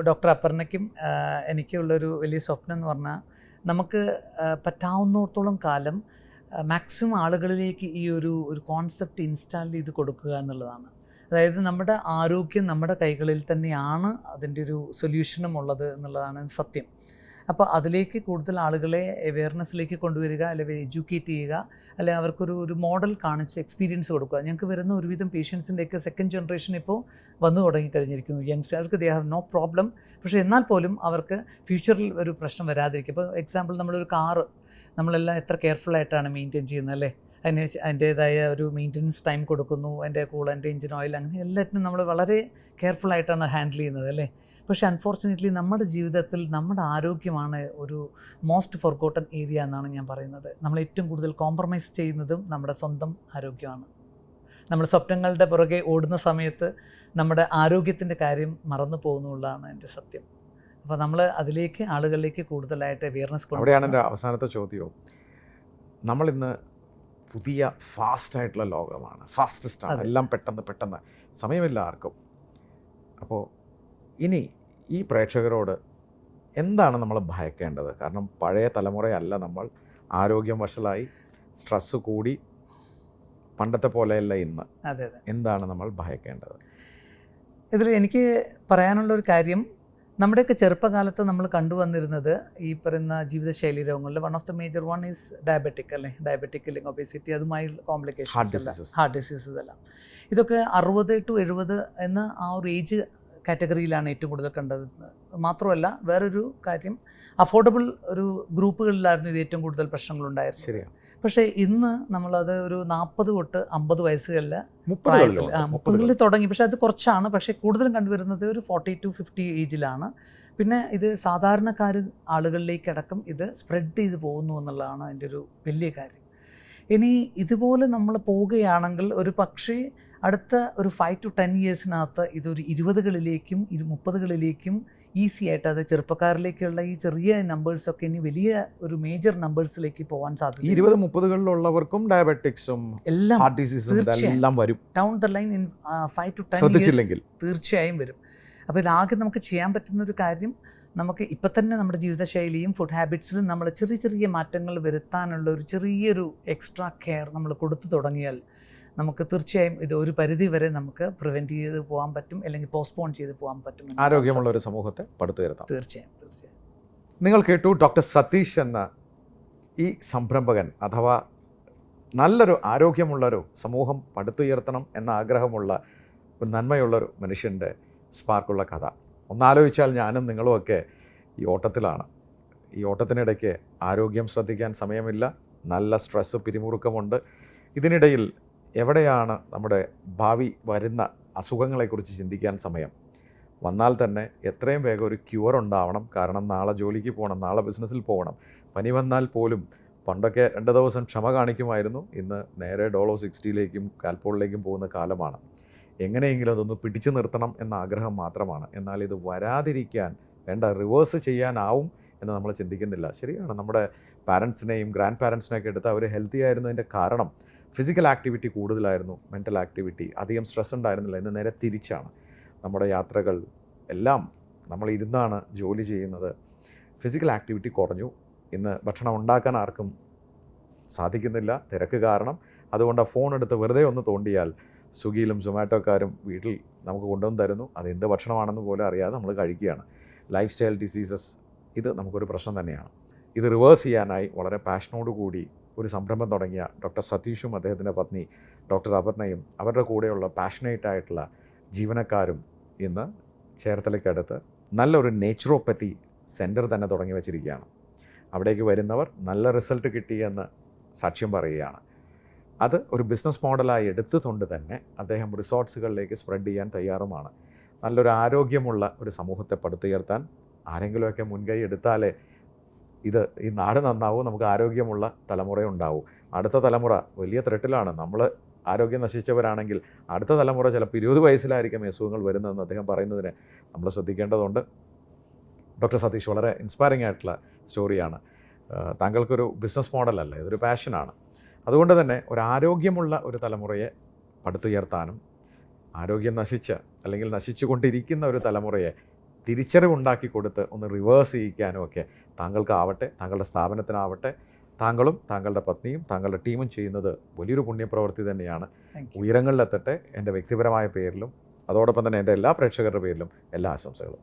ഡോക്ടർ അപർണയ്ക്കും എനിക്കുള്ളൊരു വലിയ സ്വപ്നം എന്ന് പറഞ്ഞാൽ നമുക്ക് പറ്റാവുന്നിടത്തോളം കാലം മാക്സിമം ആളുകളിലേക്ക് ഈ ഒരു കോൺസെപ്റ്റ് ഇൻസ്റ്റാൾ ചെയ്ത് കൊടുക്കുക എന്നുള്ളതാണ്. അതായത് നമ്മുടെ ആരോഗ്യം നമ്മുടെ കൈകളിൽ തന്നെയാണ് അതിൻ്റെ ഒരു സൊല്യൂഷനും ഉള്ളത് എന്നുള്ളതാണ് സത്യം. അപ്പോൾ അതിലേക്ക് കൂടുതൽ ആളുകളെ അവെയർനെസ്സിലേക്ക് കൊണ്ടുവരിക, അല്ലെങ്കിൽ എഡ്യൂക്കേറ്റ് ചെയ്യുക, അല്ലെങ്കിൽ അവർക്കൊരു മോഡൽ കാണിച്ച് എക്സ്പീരിയൻസ് കൊടുക്കുക. ഞങ്ങൾക്ക് വരുന്ന ഒരുവിധം പേഷ്യൻസിൻ്റെയൊക്കെ സെക്കൻഡ് ജനറേഷൻ ഇപ്പോൾ വന്നു തുടങ്ങിക്കഴിഞ്ഞിരിക്കുന്നു. യങ്സ്റ്റേഴ്സ്ക്ക് ദേ ഹാവ് നോ പ്രോബ്ലം. പക്ഷേ എന്നാൽ പോലും അവർക്ക് ഫ്യൂച്ചറിൽ ഒരു പ്രശ്നം വരാതിരിക്കും. ഇപ്പോൾ എക്സാമ്പിൾ നമ്മളൊരു കാറ് നമ്മളെല്ലാം എത്ര കെയർഫുള്ളായിട്ടാണ് മെയിൻറ്റെയിൻ ചെയ്യുന്നത് അല്ലേ. അതിൻ്റേതായ ഒരു മെയിൻ്റനൻസ് ടൈം കൊടുക്കുന്നു, അതിൻ്റെ കൂളൻ്റ് എഞ്ചിൻ ഓയിൽ അങ്ങനെ എല്ലാറ്റിനും നമ്മൾ വളരെ കെയർഫുള്ളായിട്ടാണ് ഹാൻഡിൽ ചെയ്യുന്നത് അല്ലേ. പക്ഷേ അൺഫോർച്ചുനേറ്റ്ലി നമ്മുടെ ജീവിതത്തിൽ നമ്മുടെ ആരോഗ്യമാണ് ഒരു മോസ്റ്റ് ഫോർഗോട്ടൺ ഏരിയ എന്നാണ് ഞാൻ പറയുന്നത്. നമ്മൾ ഏറ്റവും കൂടുതൽ കോംപ്രമൈസ് ചെയ്യുന്നതും നമ്മുടെ സ്വന്തം ആരോഗ്യമാണ്. നമ്മൾ സ്വപ്നങ്ങളുടെ പുറകെ ഓടുന്ന സമയത്ത് നമ്മുടെ ആരോഗ്യത്തിൻ്റെ കാര്യം മറന്നു പോകുന്നുള്ളതാണ് എൻ്റെ സത്യം. അപ്പോൾ നമ്മൾ അതിലേക്ക് ആളുകളിലേക്ക് കൂടുതലായിട്ട് അവെയർനെസ് കൊണ്ടുവരണം. അവിടെയാണ് എൻ്റെ അവസാനത്തെ ചോദ്യവും. നമ്മളിന്ന് പുതിയ ഫാസ്റ്റായിട്ടുള്ള ലോകമാണ്, ഫാസ്റ്റസ്റ്റാണ്, എല്ലാം പെട്ടെന്ന് സമയമില്ല ആർക്കും. അപ്പോൾ ഇനി ഈ പ്രേക്ഷകരോട് എന്താണ് നമ്മൾ ഭയക്കേണ്ടത്? കാരണം പഴയ തലമുറയല്ല നമ്മൾ, ആരോഗ്യം വഷളായി, സ്ട്രെസ്സ് കൂടി, പണ്ടത്തെ പോലെയല്ല ഇന്ന്. എന്താണ് നമ്മൾ ഭയക്കേണ്ടത്? ഇതിൽ എനിക്ക് പറയാനുള്ളൊരു കാര്യം, നമ്മുടെയൊക്കെ ചെറുപ്പകാലത്ത് നമ്മൾ കണ്ടുവന്നിരുന്നത് ഈ പറയുന്ന ജീവിതശൈലി രോഗങ്ങളിൽ one of the major one is diabetic അല്ലേ. ഡയബറ്റിക് അല്ലെങ്കിൽ ഒബേസിറ്റി, അതുമായി കോംപ്ലിക്കേഷൻസ്, ഹാർട്ട് ഡിസീസസ് എല്ലാം. ഇതൊക്കെ 60 to 70 എന്ന ആ ഒരു ഏജ് കാറ്റഗറിയിലാണ് ഏറ്റവും കൂടുതൽ കണ്ടത്. മാത്രമല്ല വേറൊരു കാര്യം, അഫോർഡബിൾ ഒരു ഗ്രൂപ്പുകളിലായിരുന്നു ഇത് ഏറ്റവും കൂടുതൽ പ്രശ്നങ്ങളുണ്ടായിരുന്നു. ശരിയാണ്. പക്ഷേ ഇന്ന് നമ്മളത് ഒരു 40 തൊട്ട് 50 വയസ്സുകളിൽ 30 തുടങ്ങി. പക്ഷേ അത് കുറച്ചാണ്. പക്ഷേ കൂടുതലും കണ്ടുവരുന്നത് ഒരു 40 to 50 ഏജിലാണ്. പിന്നെ ഇത് സാധാരണക്കാർ ആളുകളിലേക്കടക്കം ഇത് സ്പ്രെഡ് ചെയ്ത് പോകുന്നു എന്നുള്ളതാണ് അതിൻ്റെ ഒരു വലിയ കാര്യം. ഇനി ഇതുപോലെ നമ്മൾ പോവുകയാണെങ്കിൽ ഒരു പക്ഷേ അടുത്ത ഒരു 5 to 10 ഇയേഴ്സിനകത്ത് ഇതൊരു 20കളിലേക്കും 30കളിലേക്കും ഈസി ആയിട്ട്, അത് ചെറുപ്പക്കാരിലേക്കുള്ള ഈ ചെറിയ നമ്പേഴ്സൊക്കെ ഇനി വലിയ ഒരു മേജർ നമ്പേഴ്സിലേക്ക് പോകാൻ സാധിക്കും. 20-30കളിലുള്ളവർക്കും ഡയബറ്റിക്സും എല്ലാം ഹാർട്ട് ഡിസീസും എല്ലാം വരും down the line. In 5 to 10 years തീർച്ചയായും വരും. അപ്പോൾ ഇതാകെ നമുക്ക് ചെയ്യാൻ പറ്റുന്നൊരു കാര്യം, നമുക്ക് ഇപ്പം തന്നെ നമ്മുടെ ജീവിതശൈലിയും ഫുഡ് ഹാബിറ്റ്സിലും നമ്മൾ ചെറിയ മാറ്റങ്ങൾ വരുത്താനുള്ള ഒരു ചെറിയൊരു എക്സ്ട്രാ കെയർ നമ്മൾ കൊടുത്തു തുടങ്ങിയാൽ നമുക്ക് തീർച്ചയായും ഇത് ഒരു പരിധി വരെ നമുക്ക് പ്രിവെൻറ്റ് ചെയ്ത് പോകാൻ പറ്റും, അല്ലെങ്കിൽ പോസ്റ്റ്പോൺ ചെയ്ത് പോകാൻ പറ്റും. ആരോഗ്യമുള്ള ഒരു സമൂഹത്തെ പടുത്തുയർത്താം. തീർച്ചയായും. നിങ്ങൾ കേട്ടു ഡോക്ടർ സതീഷ് എന്ന ഈ സംരംഭകൻ, അഥവാ നല്ലൊരു ആരോഗ്യമുള്ളൊരു സമൂഹം പടുത്തുയർത്തണം എന്ന ആഗ്രഹമുള്ള ഒരു നന്മയുള്ളൊരു മനുഷ്യൻ്റെ സ്പാർക്കുള്ള കഥ. ഒന്നാലോചിച്ചാൽ ഞാനും നിങ്ങളുമൊക്കെ ഈ ഓട്ടത്തിലാണ്. ഈ ഓട്ടത്തിനിടയ്ക്ക് ആരോഗ്യം ശ്രദ്ധിക്കാൻ സമയമില്ല, നല്ല സ്ട്രെസ്സ്, പിരിമുറുക്കമുണ്ട്. ഇതിനിടയിൽ എവിടെയാണ് നമ്മുടെ ഭാവി വരുന്ന അസുഖങ്ങളെക്കുറിച്ച് ചിന്തിക്കാൻ സമയം? വന്നാൽ തന്നെ എത്രയും വേഗം ഒരു ക്യൂർ ഉണ്ടാവണം. കാരണം നാളെ ജോലിക്ക് പോകണം, നാളെ ബിസിനസ്സിൽ പോകണം. പനി വന്നാൽ പോലും പണ്ടൊക്കെ 2 ദിവസം ക്ഷമ കാണിക്കുമായിരുന്നു. ഇന്ന് നേരെ ഡോളോ 60ലേക്കും കാൽപോളിലേക്കും പോകുന്ന കാലമാണ്. എങ്ങനെയെങ്കിലും അതൊന്ന് പിടിച്ചു നിർത്തണം എന്ന ആഗ്രഹം മാത്രമാണ്. എന്നാൽ ഇത് വരാതിരിക്കാൻ വേണ്ട റിവേഴ്സ് ചെയ്യാനാവും എന്ന് നമ്മൾ ചിന്തിക്കുന്നില്ല. ശരിയാണ്, നമ്മുടെ പാരൻസിനെയും ഗ്രാൻഡ് പാരൻസിനെയൊക്കെ എടുത്ത് അവർ ഹെൽത്തി ആയിരുന്നതിൻ്റെ കാരണം ഫിസിക്കൽ ആക്ടിവിറ്റി കൂടുതലായിരുന്നു, മെൻ്റൽ ആക്ടിവിറ്റി അധികം സ്ട്രെസ് ഉണ്ടായിരുന്നില്ല. ഇന്ന് നേരെ തിരിച്ചാണ്. നമ്മുടെ യാത്രകൾ എല്ലാം നമ്മൾ ഇരുന്നാണ് ജോലി ചെയ്യുന്നത്. ഫിസിക്കൽ ആക്ടിവിറ്റി കുറഞ്ഞു. ഇന്ന് ഭക്ഷണം ഉണ്ടാക്കാൻ ആർക്കും സാധിക്കുന്നില്ല, തിരക്ക് കാരണം. അതുകൊണ്ട് ഫോൺ എടുത്ത് വെറുതെ ഒന്ന് തോണ്ടിയാൽ സ്വിഗ്ഗിയിലും സൊമാറ്റോക്കാരും വീട്ടിൽ നമുക്ക് കൊണ്ടുവന്ന് തരുന്നു. അത് എന്ത് ഭക്ഷണമാണെന്ന് പോലും അറിയാതെ നമ്മൾ കഴിക്കുകയാണ്. ലൈഫ് സ്റ്റൈൽ ഡിസീസസ് ഇത് നമുക്കൊരു പ്രശ്നം തന്നെയാണ്. ഇത് റിവേഴ്സ് ചെയ്യാനായി വളരെ പാഷനോടുകൂടി ഒരു സംരംഭം തുടങ്ങിയ ഡോക്ടർ സതീഷും അദ്ദേഹത്തിൻ്റെ പത്നി ഡോക്ടർ അപർണയും അവരുടെ കൂടെയുള്ള പാഷനേറ്റ് ആയിട്ടുള്ള ജീവനക്കാരും ഇന്ന് ചേർത്തലയ്ക്കടുത്ത് നല്ലൊരു നേച്ചുറോപ്പത്തി സെൻറ്റർ തന്നെ തുടങ്ങി വച്ചിരിക്കുകയാണ്. അവിടേക്ക് വരുന്നവർ നല്ല റിസൾട്ട് കിട്ടിയെന്ന് സാക്ഷ്യം പറയുകയാണ്. അത് ഒരു ബിസിനസ് മോഡലായി എടുത്തുകൊണ്ട് തന്നെ അദ്ദേഹം റിസോർട്ട്സുകളിലേക്ക് സ്പ്രെഡ് ചെയ്യാൻ തയ്യാറുമാണ്. നല്ലൊരു ആരോഗ്യമുള്ള ഒരു സമൂഹത്തെ പടുത്തുയർത്താൻ ആരെങ്കിലുമൊക്കെ മുൻകൈ എടുത്താലേ ഈ നാട് നന്നാവും, നമുക്ക് ആരോഗ്യമുള്ള തലമുറയുണ്ടാവും. അടുത്ത തലമുറ വലിയ ത്രെട്ടിലാണ്. നമ്മൾ ആരോഗ്യം നശിച്ചവരാണെങ്കിൽ അടുത്ത തലമുറ ചിലപ്പോൾ 20 വയസ്സിലായിരിക്കും അസുഖങ്ങൾ വരുന്നതെന്ന് അദ്ദേഹം പറയുന്നതിന് നമ്മൾ ശ്രദ്ധിക്കേണ്ടതുണ്ട്. ഡോക്ടർ സതീഷ്, വളരെ ഇൻസ്പയറിംഗ് ആയിട്ടുള്ള സ്റ്റോറിയാണ്. താങ്കൾക്കൊരു ബിസിനസ് മോഡലല്ല, ഇതൊരു പാഷനാണ്. അതുകൊണ്ട് തന്നെ ഒരു ആരോഗ്യമുള്ള ഒരു തലമുറയെ പടുത്തുയർത്താനും ആരോഗ്യം നശിച്ച അല്ലെങ്കിൽ നശിച്ചുകൊണ്ടിരിക്കുന്ന ഒരു തലമുറയെ തിരിച്ചറിവുണ്ടാക്കി കൊടുത്ത് ഒന്ന് റിവേഴ്സ് ചെയ്യിക്കാനും ഒക്കെ താങ്കൾക്കാവട്ടെ, താങ്കളുടെ സ്ഥാപനത്തിനാവട്ടെ. താങ്കളും താങ്കളുടെ പത്നിയും താങ്കളുടെ ടീമും ചെയ്യുന്നത് വലിയൊരു പുണ്യപ്രവൃത്തി തന്നെയാണ്. ഉയരങ്ങളിലെത്തട്ടെ. എൻ്റെ വ്യക്തിപരമായ പേരിലും അതോടൊപ്പം തന്നെ എൻ്റെ എല്ലാ പ്രേക്ഷകരുടെ പേരിലും എല്ലാ ആശംസകളും.